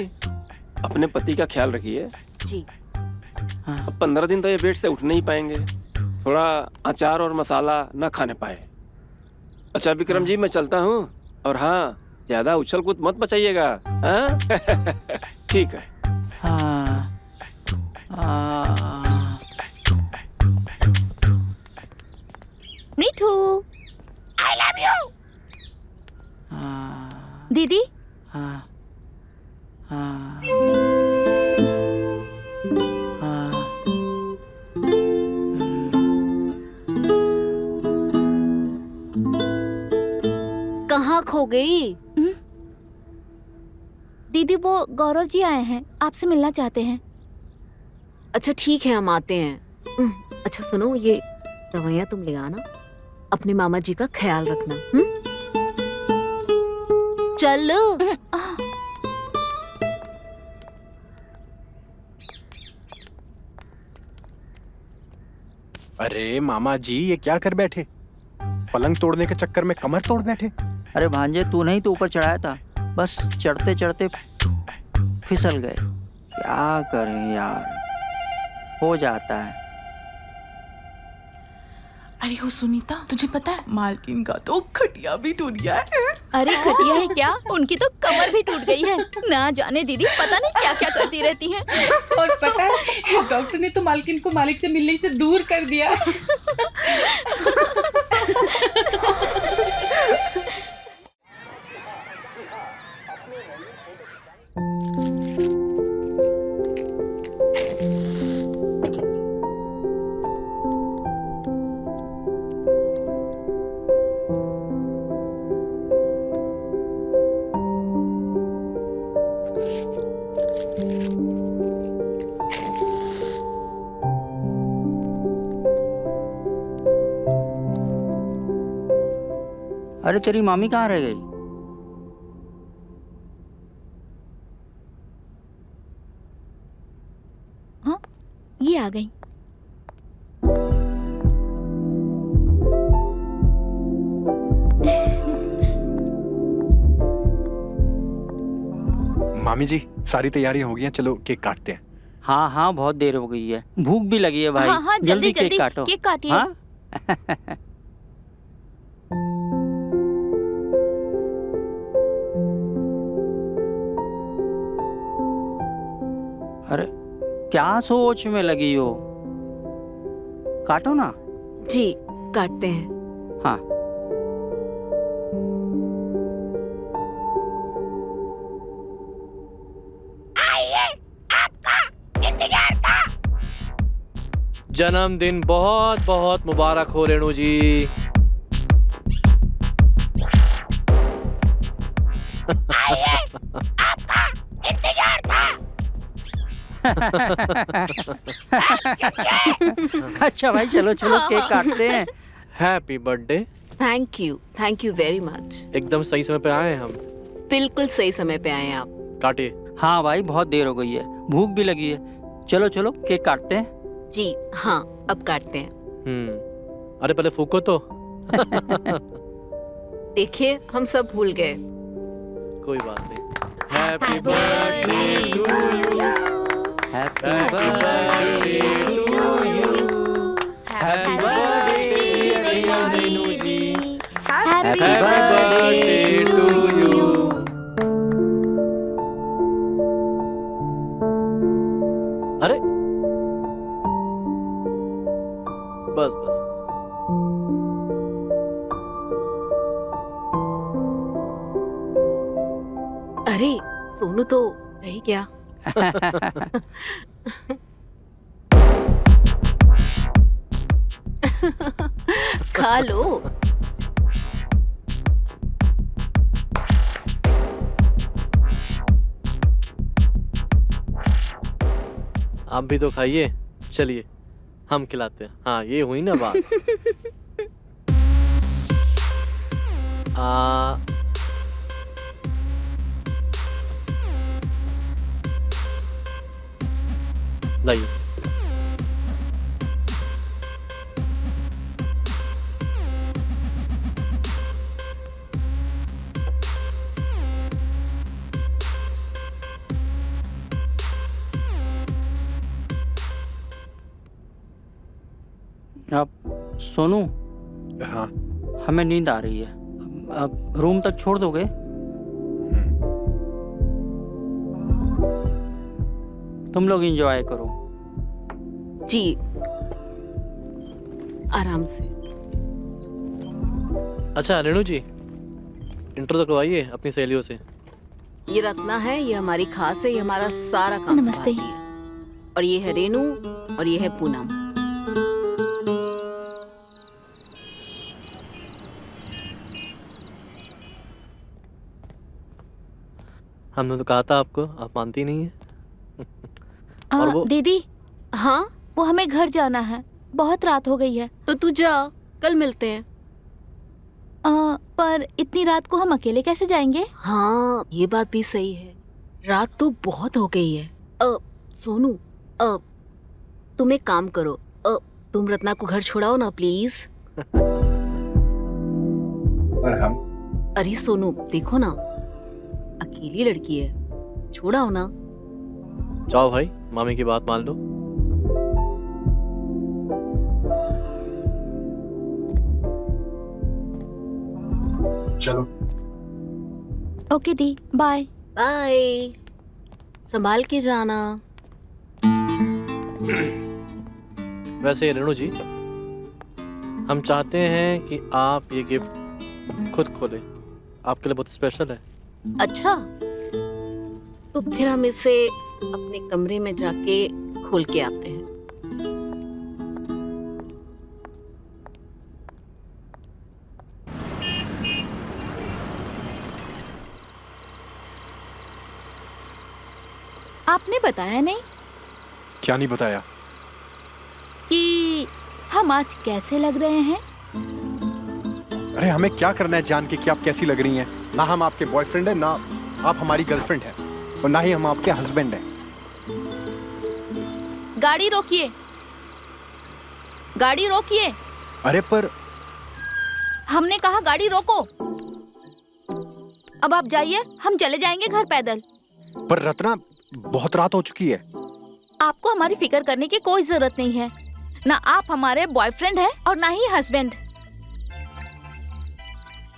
अपने पति का ख्याल रखिए जी। अब 15 दिन तो ये बेड से उठ नहीं पाएंगे, थोड़ा अचार और मसाला ना खाने पाए। अच्छा विक्रम जी, मैं चलता हूँ। और हाँ, ज्यादा उछल कूद मत मचाइएगा। ठीक है। मीठू, आई लव यू। दीदी। कहाँ खो गई? दीदी वो गौरव जी आए हैं, आपसे मिलना चाहते हैं। अच्छा ठीक है, हम आते हैं। अच्छा सुनो, ये दवाइयाँ तुम ले आना, अपने मामा जी का ख्याल रखना। चल। अरे मामा जी, ये क्या कर बैठे? पलंग तोड़ने के चक्कर में कमर तोड़ बैठे। अरे भांजे, तू नहीं तो ऊपर चढ़ाया था, बस चढ़ते चढ़ते फिसल गए। क्या करें यार, हो जाता है। अरे हो सुनीता, तुझे पता है मालकिन का तो खटिया भी टूट गया है। अरे खटिया है क्या, उनकी तो कमर भी टूट गई है। ना जाने दीदी पता नहीं क्या क्या करती रहती हैं। और पता है डॉक्टर ने तो मालकिन को मालिक से मिलने से दूर कर दिया। अरे तेरी मामी कहाँ रह गई? हाँ, ये आ गई। मामी जी, सारी तैयारियां हो गई हैं, चलो केक काटते हैं। हाँ हाँ, बहुत देर हो गई है, भूख भी लगी है भाई। हाँ हाँ, जल्दी केक काटो। केक काटिए। हाँ? अरे क्या सोच में लगी हो? काटो ना। जी काटते हैं। हाँ। आइए, आपका इंतजार था। जन्मदिन बहुत बहुत मुबारक हो रेणु जी। आइए, आपका इंतजार था। अच्छा भाई, चलो चलो केक काटते हैं। Happy birthday. Thank you very much. एकदम सही समय पे आए हैं हम। बिल्कुल सही समय पे आए हैं आप। काटिए। हाँ भाई, बहुत देर हो गई है, भूख भी लगी है। चलो चलो केक काटते हैं। जी हाँ, अब काटते हैं। अरे पहले फूको तो। देखिए, हम सब भूल गए। कोई बात नहीं। Happy birthday to you. Happy birthday to you. Happy birthday Renu ji. Happy birthday to you. अरे बस बस। अरे सोनू तो रह गया। खा लो। आप भी तो खाइए। चलिए हम खिलाते हैं। हाँ, ये हुई ना बात। लाइए। अब सोनू, हाँ हमें नींद आ रही है, अब रूम तक छोड़ दोगे? तुम लोग एंजॉय करो। जी आराम से। अच्छा रेणु जी, इंट्रो तो करवाइए अपनी सहेलियों से। ये रत्ना है, ये हमारी खास है, ये हमारा सारा काम नमस्ते। संभालती है। और ये है रेणु और ये है पूनम। हमने तो कहा था आपको, आप मानती नहीं है। और वो दीदी, हाँ वो हमें घर जाना है, बहुत रात हो गई है। तो तू जा, कल मिलते हैं। पर इतनी रात को हम अकेले कैसे जाएंगे? हाँ ये बात भी सही है, रात तो बहुत हो गई है। सोनू, तुम एक काम करो, तुम रत्ना को घर छोड़ाओ ना प्लीज। और हम? अरे सोनू देखो ना, अकेली लड़की है, छोड़ाओ ना। जाओ भाई, मामी की बात मान लो। चलो। ओके दी, बाय। बाय, संभाल के जाना। वैसे रेणु जी, हम चाहते हैं कि आप ये गिफ्ट खुद खोलें, आपके लिए बहुत स्पेशल है। अच्छा, तो फिर हम इसे अपने कमरे में जाके खोल के आते हैं। आपने बताया नहीं क्या नहीं बताया? कि हम आज कैसे लग रहे हैं? अरे हमें क्या करना है जान के कि आप कैसी लग रही हैं? ना हम आपके बॉयफ्रेंड है, ना आप हमारी गर्लफ्रेंड है, और ना ही हम आपके हस्बैंड हैं। गाड़ी रोकिए, गाड़ी रोकिए। अरे पर हमने कहा गाड़ी रोको। अब आप जाइए, हम चले जाएंगे घर पैदल। पर रत्ना, बहुत रात हो चुकी है। आपको हमारी फिक्र करने की कोई जरूरत नहीं है। ना आप हमारे बॉयफ्रेंड हैं और ना ही हस्बैंड।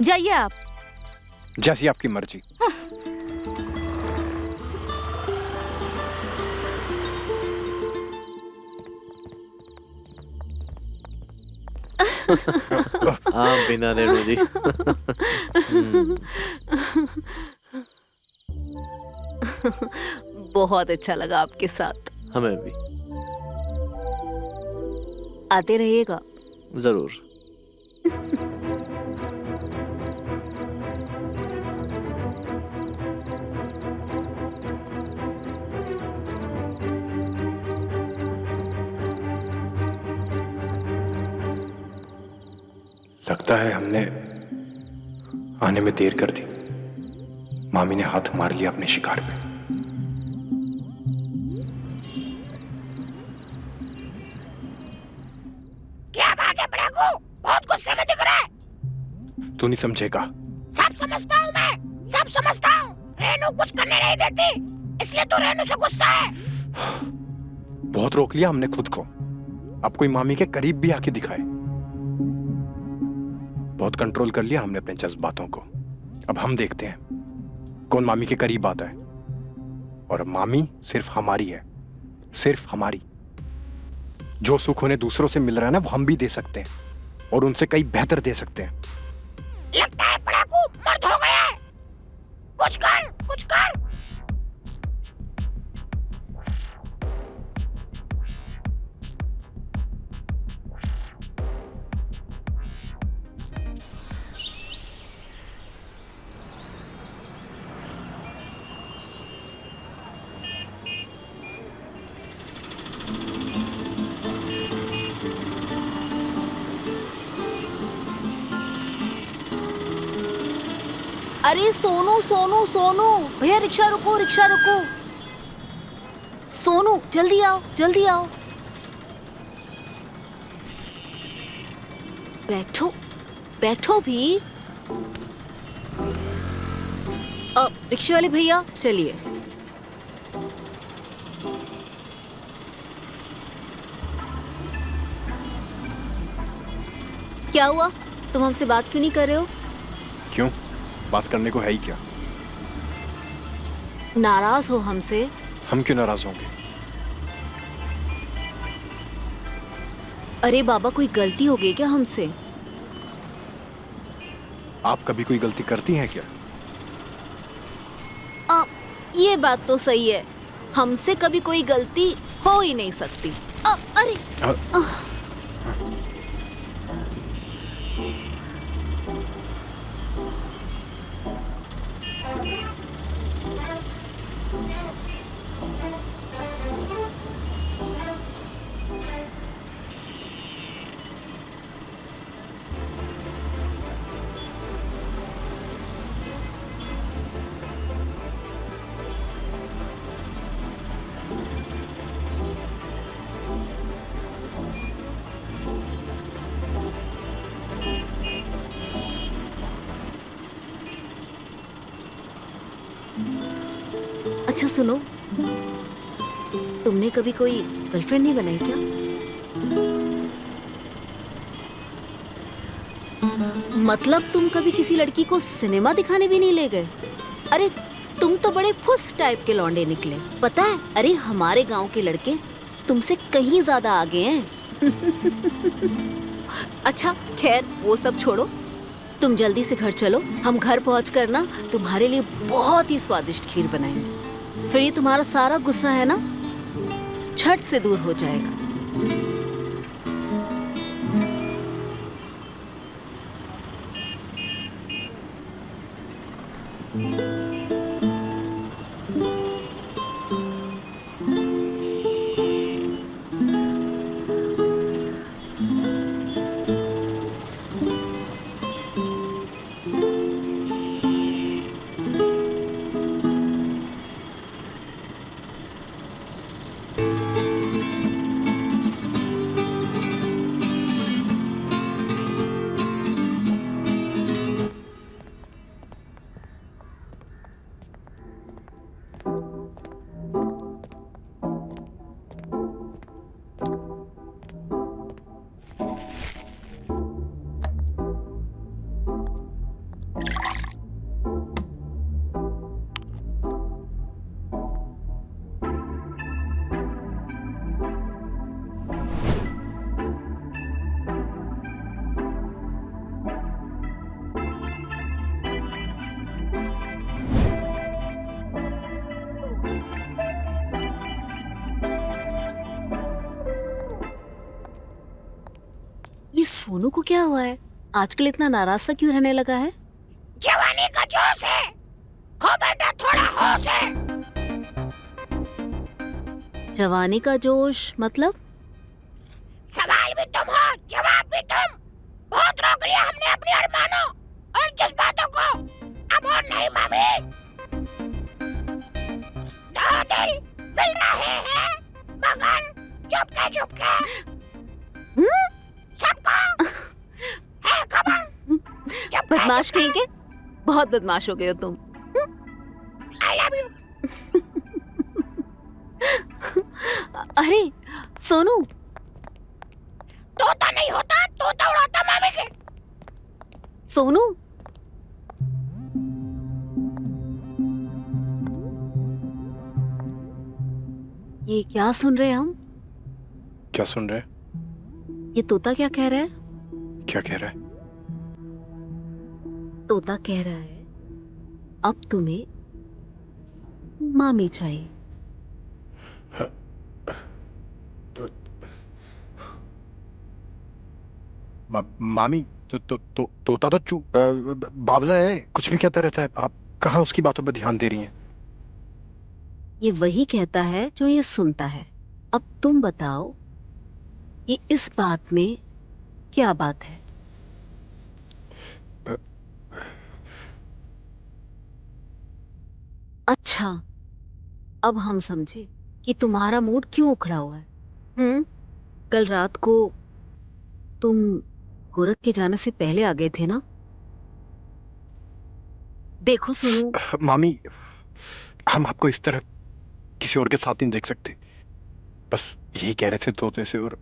जाइए आप। जैसी आपकी मर्जी। हाँ बिना रेणु जी। बहुत अच्छा लगा आपके साथ। हमें भी। आते रहिएगा। जरूर। लगता है हमने आने में देर कर दी। मामी ने हाथ मार लिया अपने शिकार पे। क्या बात है बड़े को? बहुत गुस्से में दिख रहा है। तू नहीं समझेगा। सब समझता हूँ मैं, सब समझता हूँ। रेनू कुछ करने नहीं देती, इसलिए तो रेनू से गुस्सा है। बहुत रोक लिया हमने खुद को। अब कोई मामी के करीब भी आके दिखाए। बहुत कंट्रोल कर लिया हमने अपने जज्बातों को। अब हम देखते हैं कौन मामी के करीब आता है। और मामी सिर्फ हमारी है, सिर्फ हमारी। जो सुख उन्हें दूसरों से मिल रहा है ना, वो हम भी दे सकते हैं, और उनसे कई बेहतर दे सकते हैं। लगता है पड़ाकू मर्द हो गया है। कुछ कर, कुछ कर। अरे सोनू सोनू सोनू, भैया रिक्शा रुको, रिक्शा रुको। सोनू जल्दी आओ, जल्दी आओ। बैठो, बैठो भी। रिक्शे वाले भैया चलिए। क्या हुआ, तुम हमसे बात क्यों नहीं कर रहे हो? क्यों? बात करने को है ही क्या? नाराज हो हमसे? हम क्यों नाराज होंगे? अरे बाबा, कोई गलती हो गई क्या हमसे? आप कभी कोई गलती करती हैं क्या? ये बात तो सही है, हमसे कभी कोई गलती हो ही नहीं सकती। अरे अच्छा सुनो, तुमने कभी कोई गर्लफ्रेंड नहीं बनाई क्या? मतलब तुम कभी किसी लड़की को सिनेमा दिखाने भी नहीं ले गए? अरे तुम तो बड़े फुस टाइप के लौंडे निकले, पता है? अरे हमारे गांव के लड़के तुमसे कहीं ज्यादा आगे हैं। अच्छा खैर वो सब छोड़ो, तुम जल्दी से घर चलो। हम घर पहुंचकर ना तुम्हारे लिए बहुत ही स्वादिष्ट खीर बनाएंगे। फिर ये तुम्हारा सारा गुस्सा है ना झट से दूर हो जाएगा। सोनू को क्या हुआ है? आजकल इतना नाराज सा क्यों रहने लगा है? जवानी का जोश है। हो बेटा थोड़ा होश है। जवानी का जोश मतलब? सवाल भी तुम हो, जवाब भी तुम। बहुत रोक लिया हमने अपने अरमानों और जज्बातों को, अब और नहीं मामी। दो दिल मिल रहे हैं मगर चुपके सबको है खबर। बदमाश कहीं के, बहुत बदमाश हो गए हो तुम। I love you। अरे सोनू, तोता नहीं होता, तोता उड़ाता मामी के। सोनू ये क्या सुन रहे हैं हम? क्या सुन रहे? ये तोता क्या कह रहा है? क्या कह रहा है? तोता कह रहा है अब तुम्हें मामी चाहिए। मामी तोता तो चुप बावला है, कुछ भी कहता रहता है। आप कहाँ उसकी बातों पर ध्यान दे रही हैं? ये वही कहता है जो ये सुनता है। अब तुम बताओ ये इस बात में क्या बात है? अच्छा अब हम समझे कि तुम्हारा मूड क्यों उखड़ा हुआ है। कल रात को तुम गोरख के जाने से पहले आ गए थे ना? देखो सुनो मामी, हम आपको इस तरह किसी और के साथ नहीं देख सकते। बस यही कह रहे थे तोते से, और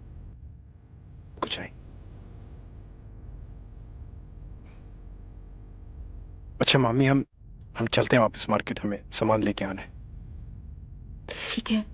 कुछ नहीं। अच्छा मामी, हम चलते हैं वापस मार्केट, हमें सामान लेके आना है। ठीक है।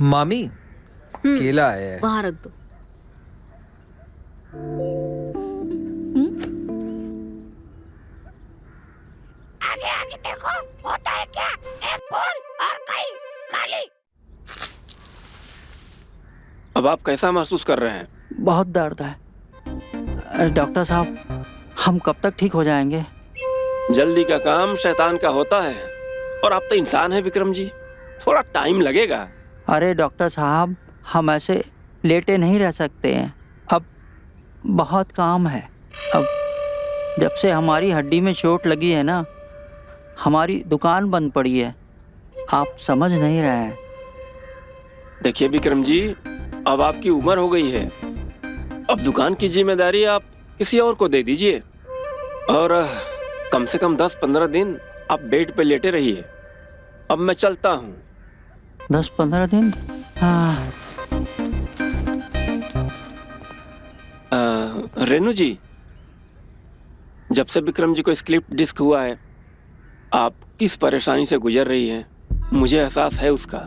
मामी केला आया है। वहां रख दो। आगे आगे देखो, होता है क्या? एक फूल और कई माली। अब आप कैसा महसूस कर रहे हैं? बहुत दर्द है डॉक्टर साहब, हम कब तक ठीक हो जाएंगे? जल्दी का काम शैतान का होता है। और आप तो इंसान हैं विक्रम जी, थोड़ा टाइम लगेगा। अरे डॉक्टर साहब, हम ऐसे लेटे नहीं रह सकते हैं, अब बहुत काम है। अब जब से हमारी हड्डी में चोट लगी है ना, हमारी दुकान बंद पड़ी है, आप समझ नहीं रहे हैं। देखिए विक्रम जी, अब आपकी उम्र हो गई है, अब दुकान की जिम्मेदारी आप किसी और को दे दीजिए और कम से कम 10-15 दिन आप बेड पे लेटे रहिए। अब मैं चलता हूँ। 10-15 दिन? हाँ। रेनू जी, जब से विक्रम जी को स्लिप डिस्क हुआ है, आप किस परेशानी से गुजर रही हैं, मुझे एहसास है उसका।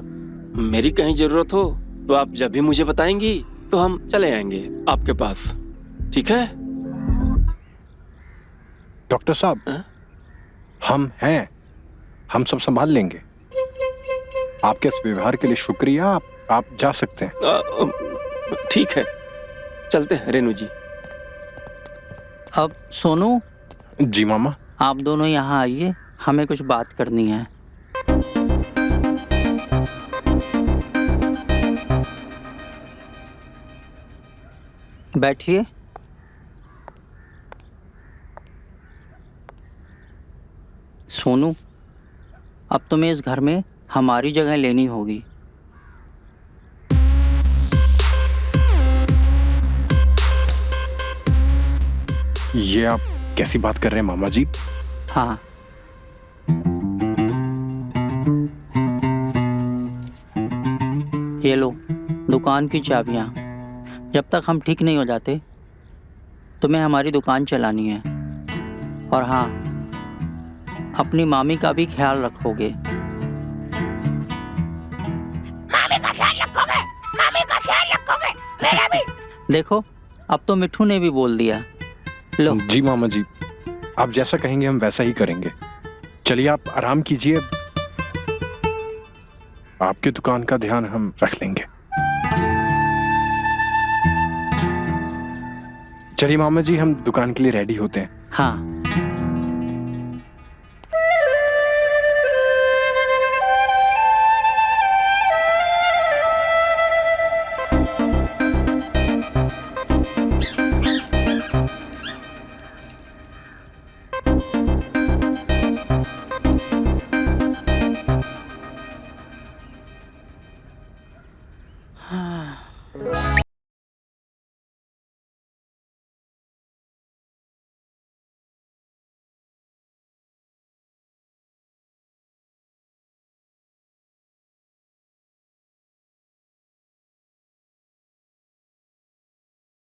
मेरी कहीं जरूरत हो तो आप जब भी मुझे बताएंगी तो हम चले आएंगे आपके पास, ठीक है? डॉक्टर साहब, हम हैं, हम सब संभाल लेंगे। आपके इस व्यवहार के लिए शुक्रिया। आप जा सकते हैं। ठीक है, चलते हैं रेनू जी। अब सोनू। जी मामा। आप दोनों यहाँ आइए, हमें कुछ बात करनी है। बैठिए। सोनू, अब तुम्हें इस घर में हमारी जगह लेनी होगी। ये आप कैसी बात कर रहे हैं मामा जी? हाँ, ये लो दुकान की चाबियाँ। जब तक हम ठीक नहीं हो जाते तुम्हें हमारी दुकान चलानी है। और हाँ, अपनी मामी का भी ख्याल रखोगे। मामी का ख्याल रखोगे? मामी का ख्याल रखोगे? मेरा भी। देखो, अब तो मिठू ने भी बोल दिया। लो। जी मामा जी, आप जैसा कहेंगे हम वैसा ही करेंगे। चलिए आप आराम कीजिए, आपकी दुकान का ध्यान हम रख लेंगे। चलिए मामा जी, हम दुकान के लिए रेडी होते हैं। हाँ।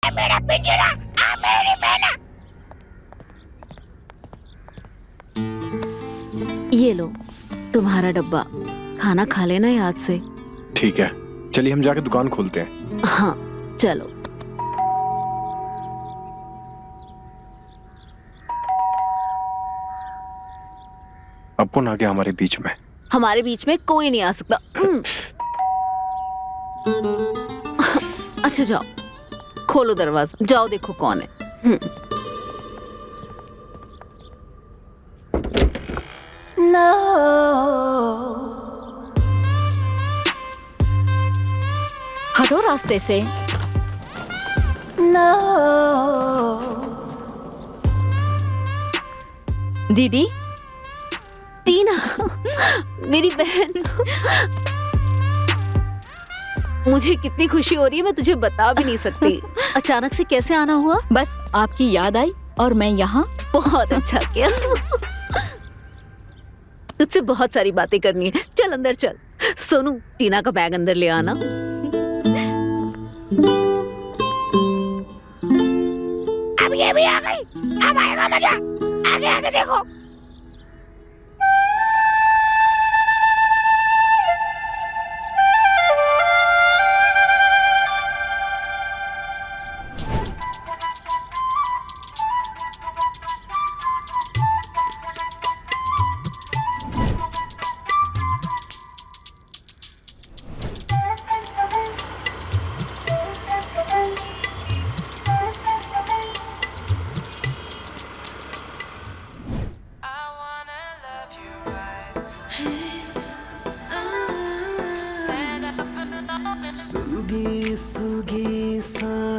मेरा पिंजरा, मेरी मैना। ये लो तुम्हारा डब्बा, खाना खा लेना याद से। ठीक है, चलिए हम जाके दुकान खोलते हैं। हाँ चलो। अब कौन आ गया हमारे बीच में? हमारे बीच में कोई नहीं आ सकता। अच्छा जाओ, खोलो दरवाजा, जाओ देखो कौन है। No. हटो रास्ते से। No. दीदी। टीना, मेरी बहन। मुझे कितनी खुशी हो रही है, मैं तुझे बता भी नहीं सकती। अचानक से कैसे आना हुआ? बस आपकी याद आई और मैं यहाँ। बहुत अच्छा किया। तुझसे बहुत सारी बातें करनी है, चल अंदर चल। सोनू, टीना का बैग अंदर ले आना। अब ये भी आ गई, अब आएगा मजा। आगे आगे देखो।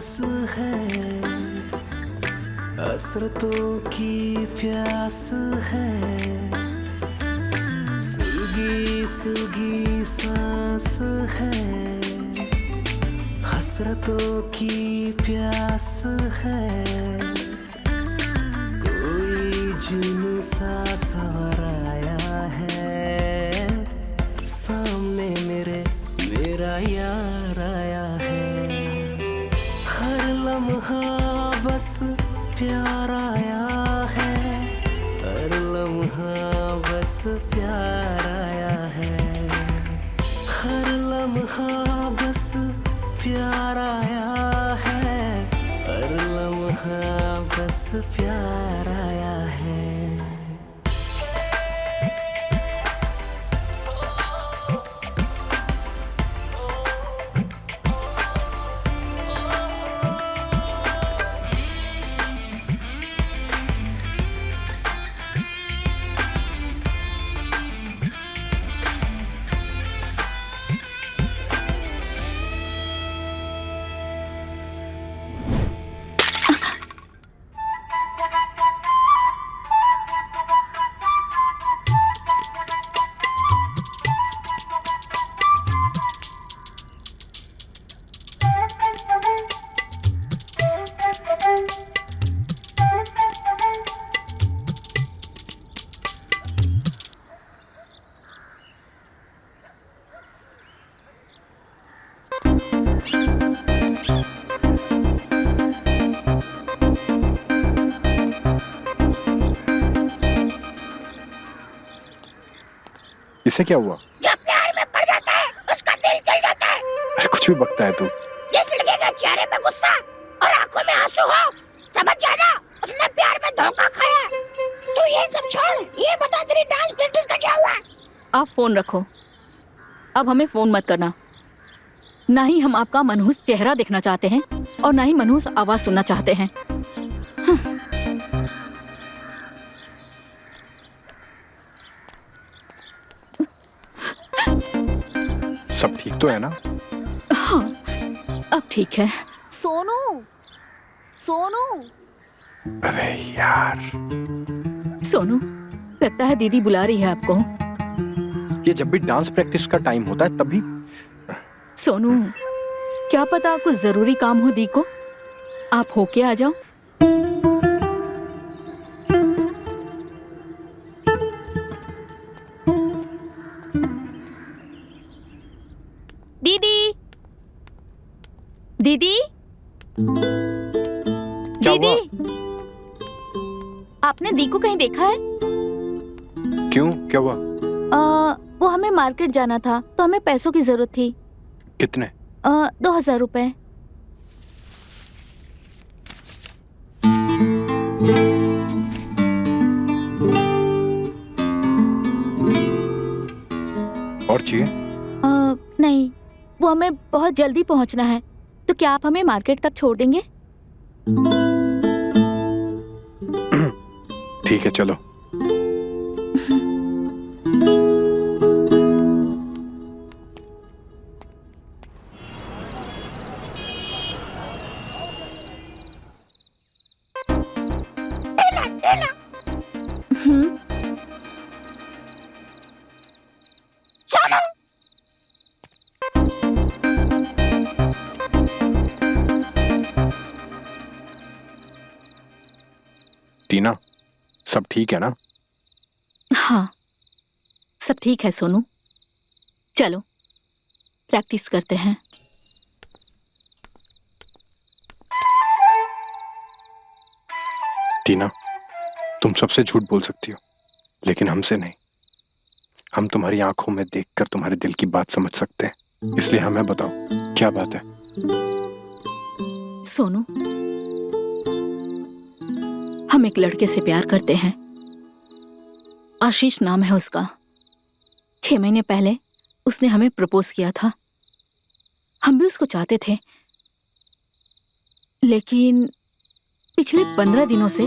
सांस है, हसरतों की प्यास है, सुलगी सुलगी सांस है, हसरतों की प्यास है, कोई जुनून सा सवर आया है, सामने मेरे मेरा यार आया है, हर लम्हा बस प्यार आया है, हर लम्हा बस प्यार आया है, हर लम्हा बस प्यार आया है, हर लम्हा बस प्यार आया है। इसे क्या हुआ? जो प्यार में पड़ जाता है उसका दिल चल जाता है। अरे कुछ भी बकता है तू। जिस लड़के के चेहरे पे गुस्सा और आंखों में आंसू हो, समझ जाना उसने प्यार में धोखा खाया। तू ये सब छोड़, ये बता तेरी डांस प्रैक्टिस का क्या हुआ? आप फोन रखो, अब हमें फोन मत करना। ना ही हम आपका मनहूस चेहरा देखना चाहते हैं और ना ही मनहूस आवाज सुनना चाहते हैं। सब ठीक तो है ना? हाँ, अब ठीक है। सोनू, सोनू। अरे यार। सोनू, लगता है दीदी बुला रही है आपको। ये जब भी डांस प्रैक्टिस का टाइम होता है तभी। सोनू, क्या पता कुछ जरूरी काम हो दी को, आप होके आ जाओ। दीदी, दीदी, दीदी, आपने दी को कहीं देखा है? क्यों, क्या हुआ? वो हमें मार्केट जाना था तो हमें पैसों की जरूरत थी। कितने? 2000 रुपए। और चाहिए? नहीं, वो हमें बहुत जल्दी पहुंचना है, तो क्या आप हमें मार्केट तक छोड़ देंगे? ठीक है, चलो। सोनू, टीना, सब ठीक है ना? हाँ, सब ठीक है सोनू। चलो प्रैक्टिस करते हैं। टीना, तुम सबसे झूठ बोल सकती हो, लेकिन हमसे नहीं। हम तुम्हारी आंखों में देखकर तुम्हारे दिल की बात समझ सकते हैं, इसलिए हमें बताओ क्या बात है। सोनू, हम एक लड़के से प्यार करते हैं। आशीष नाम है उसका। 6 महीने पहले उसने हमें प्रपोज किया था। हम भी उसको चाहते थे, लेकिन पिछले 15 दिनों से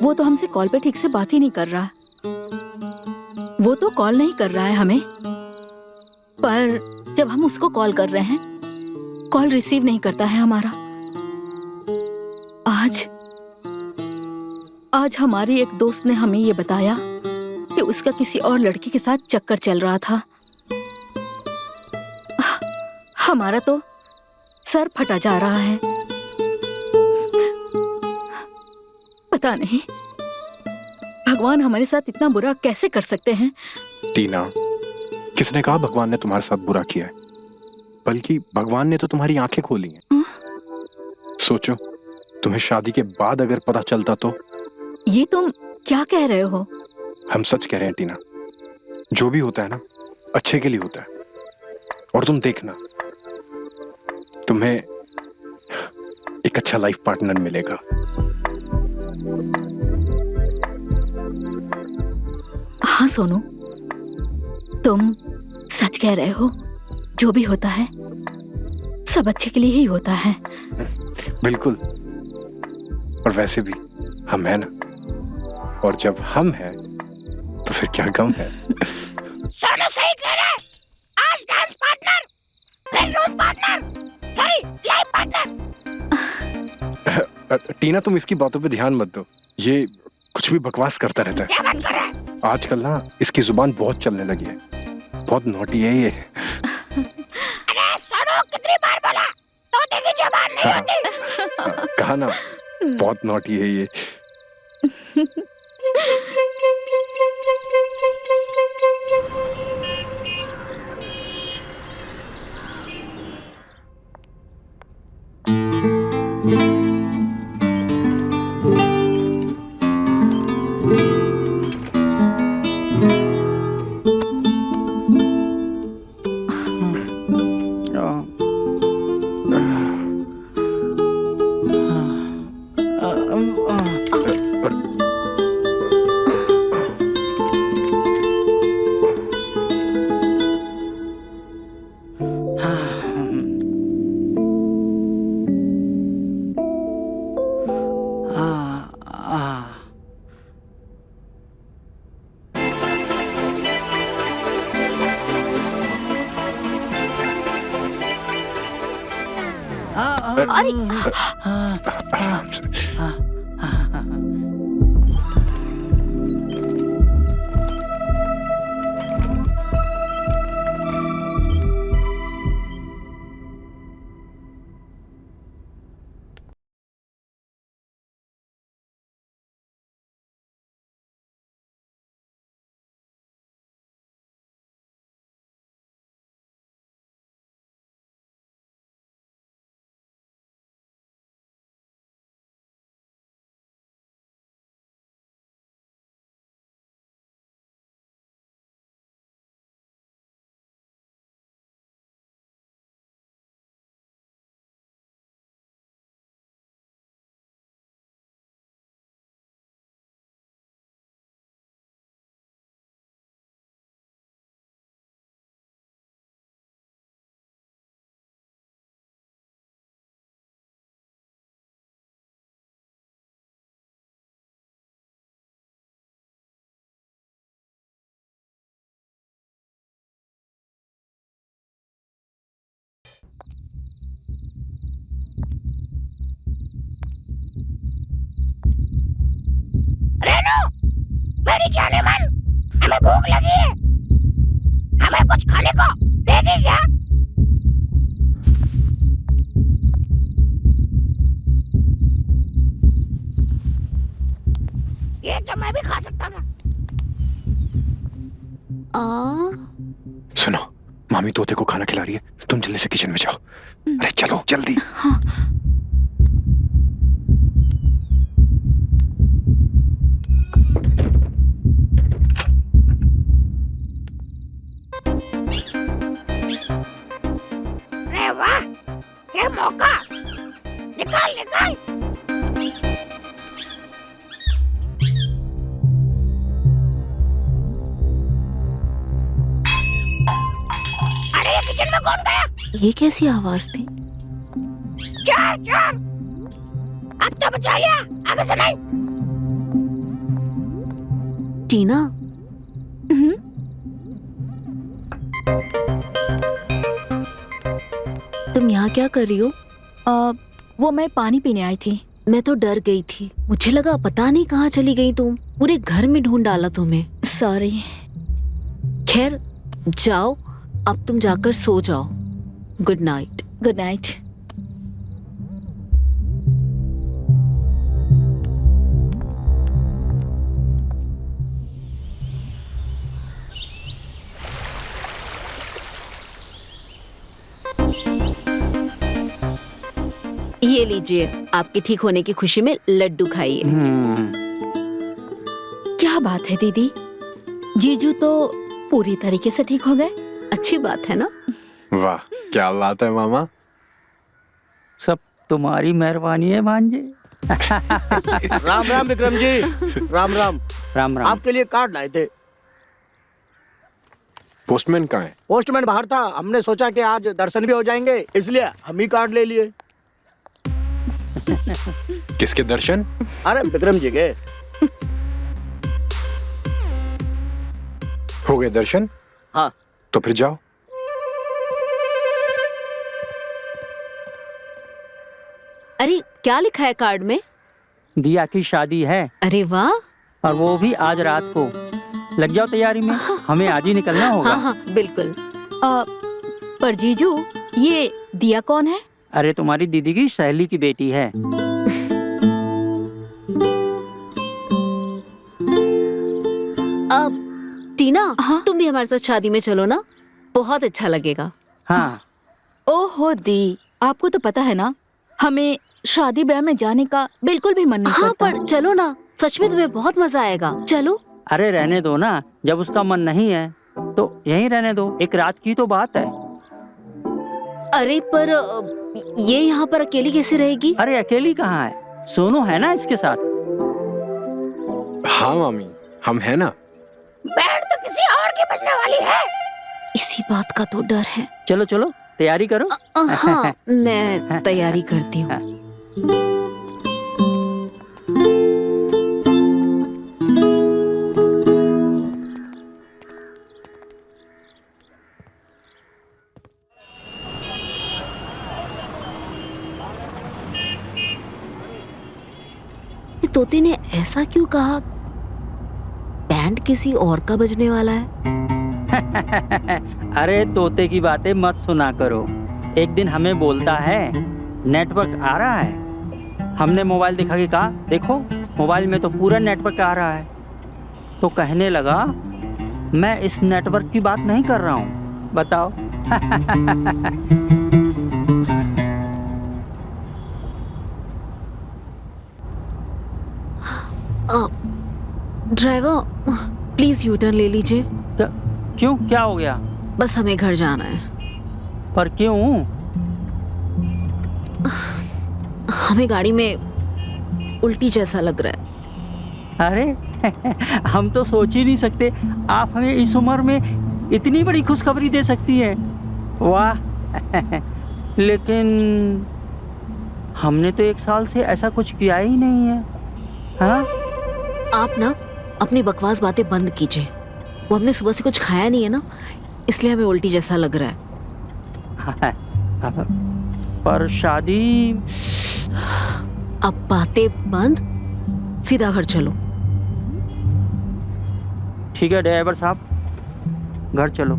वो तो हमसे कॉल पे ठीक से बात ही नहीं कर रहा। वो तो कॉल नहीं कर रहा है हमें, पर जब हम उसको कॉल कर रहे हैं, कॉल रिसीव नहीं करता है हमारा। आज हमारी एक दोस्त ने हमें ये बताया कि उसका किसी और लड़की के साथ चक्कर चल रहा था। हमारा तो सर फटा जा रहा है। पता नहीं भगवान हमारे साथ इतना बुरा कैसे कर सकते हैं। टीना, किसने कहा भगवान ने तुम्हारे साथ बुरा किया है? बल्कि भगवान ने तो तुम्हारी आंखें खोली हैं। सोचो, तुम्हें शादी के बाद अगर पता चलता तो। ये तुम क्या कह रहे हो? हम सच कह रहे हैं टीना, जो भी होता है ना अच्छे के लिए होता है। और तुम देखना, तुम्हें एक अच्छा लाइफ पार्टनर मिलेगा। हाँ सोनू, तुम सच कह रहे हो। जो भी होता है सब अच्छे के लिए ही होता है। बिल्कुल। और वैसे भी हम हैं ना, और जब हम हैं तो फिर क्या गम है। सोनू सही कह रहा है। आज डांस पार्टनर, फिर room partner, sorry life partner. Tina, तुम इसकी बातों पे ध्यान मत दो। ये कुछ भी बकवास करता रहता है। क्या बात कर रहा है? आजकल ना इसकी जुबान बहुत चलने लगी है। बहुत नोटी है ये। अरे सोनू, कितनी बार बोला तोते की जुबान नहीं होती। कहा ना, बहुत नोटी है ये। रेनू, मेरी जाने मन, हमें भूख लगी है। हमें कुछ खाने को देगी क्या? ये तो मैं भी खा सकता था। सुनो, मामी तोते को खाना खिला रही है। तुम जल्दी से किचन में जाओ। अरे चलो जल्दी। हाँ। अरे वाह, क्या मौका! निकाल निकाल। अरे ये किचन में कौन गया? ये कैसी आवाज थी? चार चार, अब तो बचा लिया, आगे से नहीं। टीना, तुम यहाँ क्या कर रही हो? वो मैं पानी पीने आई थी। मैं तो डर गई थी, मुझे लगा पता नहीं कहाँ चली गई तुम, पूरे घर में ढूंढ डाला तुम्हें। सॉरी। खैर जाओ, अब तुम जाकर सो जाओ। Good night. Good night. ये लीजिए, आपके ठीक होने की खुशी में लड्डू खाइए। क्या बात है दीदी, जीजू तो पूरी तरीके से ठीक हो गए। अच्छी बात है ना? वाह, क्या बात है मामा। सब तुम्हारी मेहरबानी है भांजे। राम राम विक्रम जी। राम राम। राम राम। आपके लिए कार्ड लाए थे। पोस्टमैन कहाँ है? पोस्टमैन बाहर था, हमने सोचा कि आज दर्शन भी हो जाएंगे, इसलिए हम ही कार्ड ले लिए। किसके दर्शन? अरे विक्रम जी के। हो गए दर्शन? हाँ। तो फिर जाओ। अरे क्या लिखा है कार्ड में? दिया की शादी है। अरे वाह। और वो भी आज रात को। लग जाओ तैयारी में, हमें आज ही निकलना होगा। हाँ हाँ बिल्कुल। पर जीजू, ये दिया कौन है? अरे तुम्हारी दीदी की सहेली की बेटी है। अब टीना, तुम भी हमारे साथ शादी में चलो ना, बहुत अच्छा लगेगा। हाँ। ओहो दी, आपको तो पता है ना, हमें शादी ब्याह में जाने का बिल्कुल भी मन नहीं करता। पर चलो ना, सच में तुम्हें बहुत मजा आएगा, चलो। अरे रहने दो ना, जब उसका मन नहीं है तो यहीं रहने दो, एक रात की तो बात है। अरे पर ये यहाँ पर अकेली कैसे रहेगी? अरे अकेली कहाँ है, सोनू है ना इसके साथ। हाँ मामी, हम है ना। बैंड तो किसी और की बजने वाली है। इसी बात का तो डर है। चलो चलो तैयारी करो। हाँ मैं तैयारी करती हूँ। तोते ने ऐसा क्यों कहा? बैंड किसी और का बजने वाला है। अरे तोते की बातें मत सुना करो। एक दिन हमें बोलता है नेटवर्क आ रहा है। हमने मोबाइल दिखा के कहा देखो मोबाइल में तो पूरा नेटवर्क आ रहा है। तो कहने लगा मैं इस नेटवर्क की बात नहीं कर रहा हूँ, बताओ। ड्राइवर प्लीज यू टर्न ले लीजिए। क्यों, क्या हो गया? बस हमें घर जाना है। पर क्यों? हमें गाड़ी में उल्टी जैसा लग रहा है। अरे हम तो सोच ही नहीं सकते आप हमें इस उम्र में इतनी बड़ी खुशखबरी दे सकती हैं। वाह। लेकिन हमने तो 1 साल से ऐसा कुछ किया ही नहीं है। हाँ? आप ना अपनी बकवास बातें बंद कीजिए। वो हमने सुबह से कुछ खाया नहीं है ना, इसलिए हमें उल्टी जैसा लग रहा है। पर शादी। अब बातें बंद, सीधा घर चलो। ठीक है ड्राइवर साहब, घर चलो।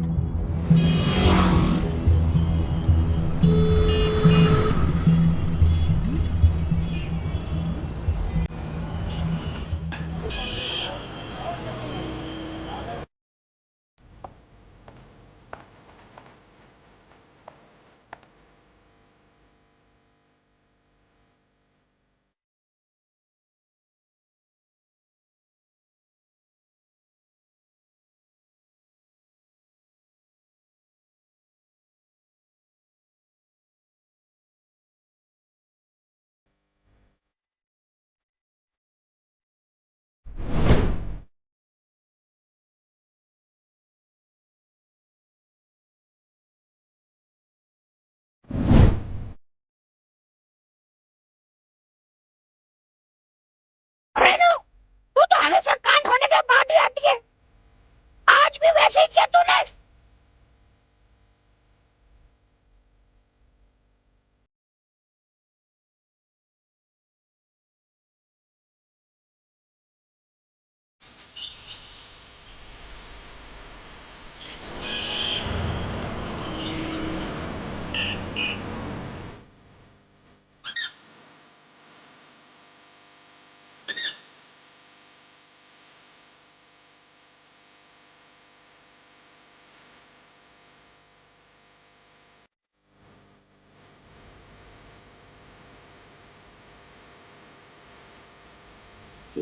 हम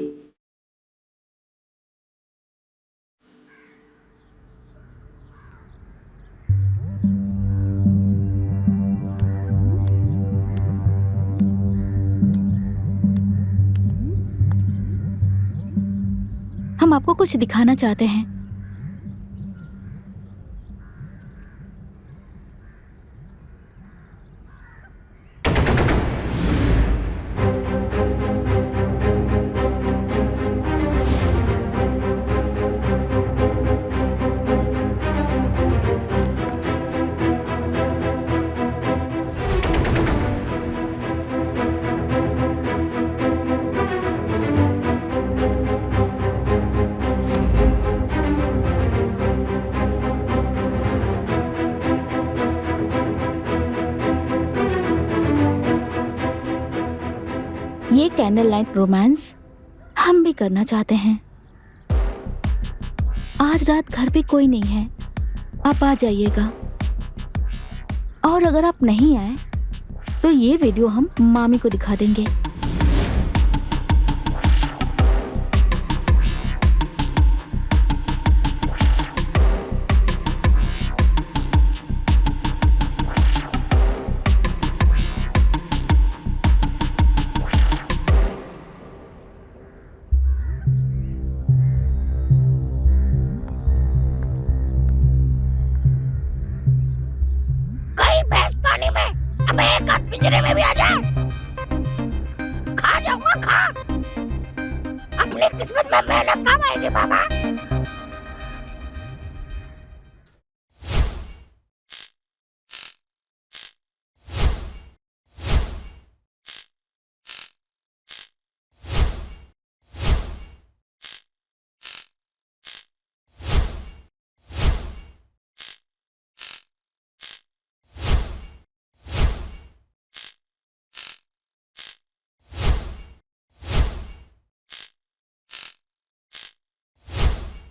आपको कुछ दिखाना चाहते हैं। ये कैंडल लाइट रोमांस हम भी करना चाहते हैं। आज रात घर पे कोई नहीं है, आप आ जाइएगा। और अगर आप नहीं आए तो ये वीडियो हम मामी को दिखा देंगे। कहीं भैंस पानी में, अबे एक हाथ पिंजरे में भी आ जाए। खा जाऊंगा, खा। अपनी किस्मत में मेहनत कब आएगी बाबा?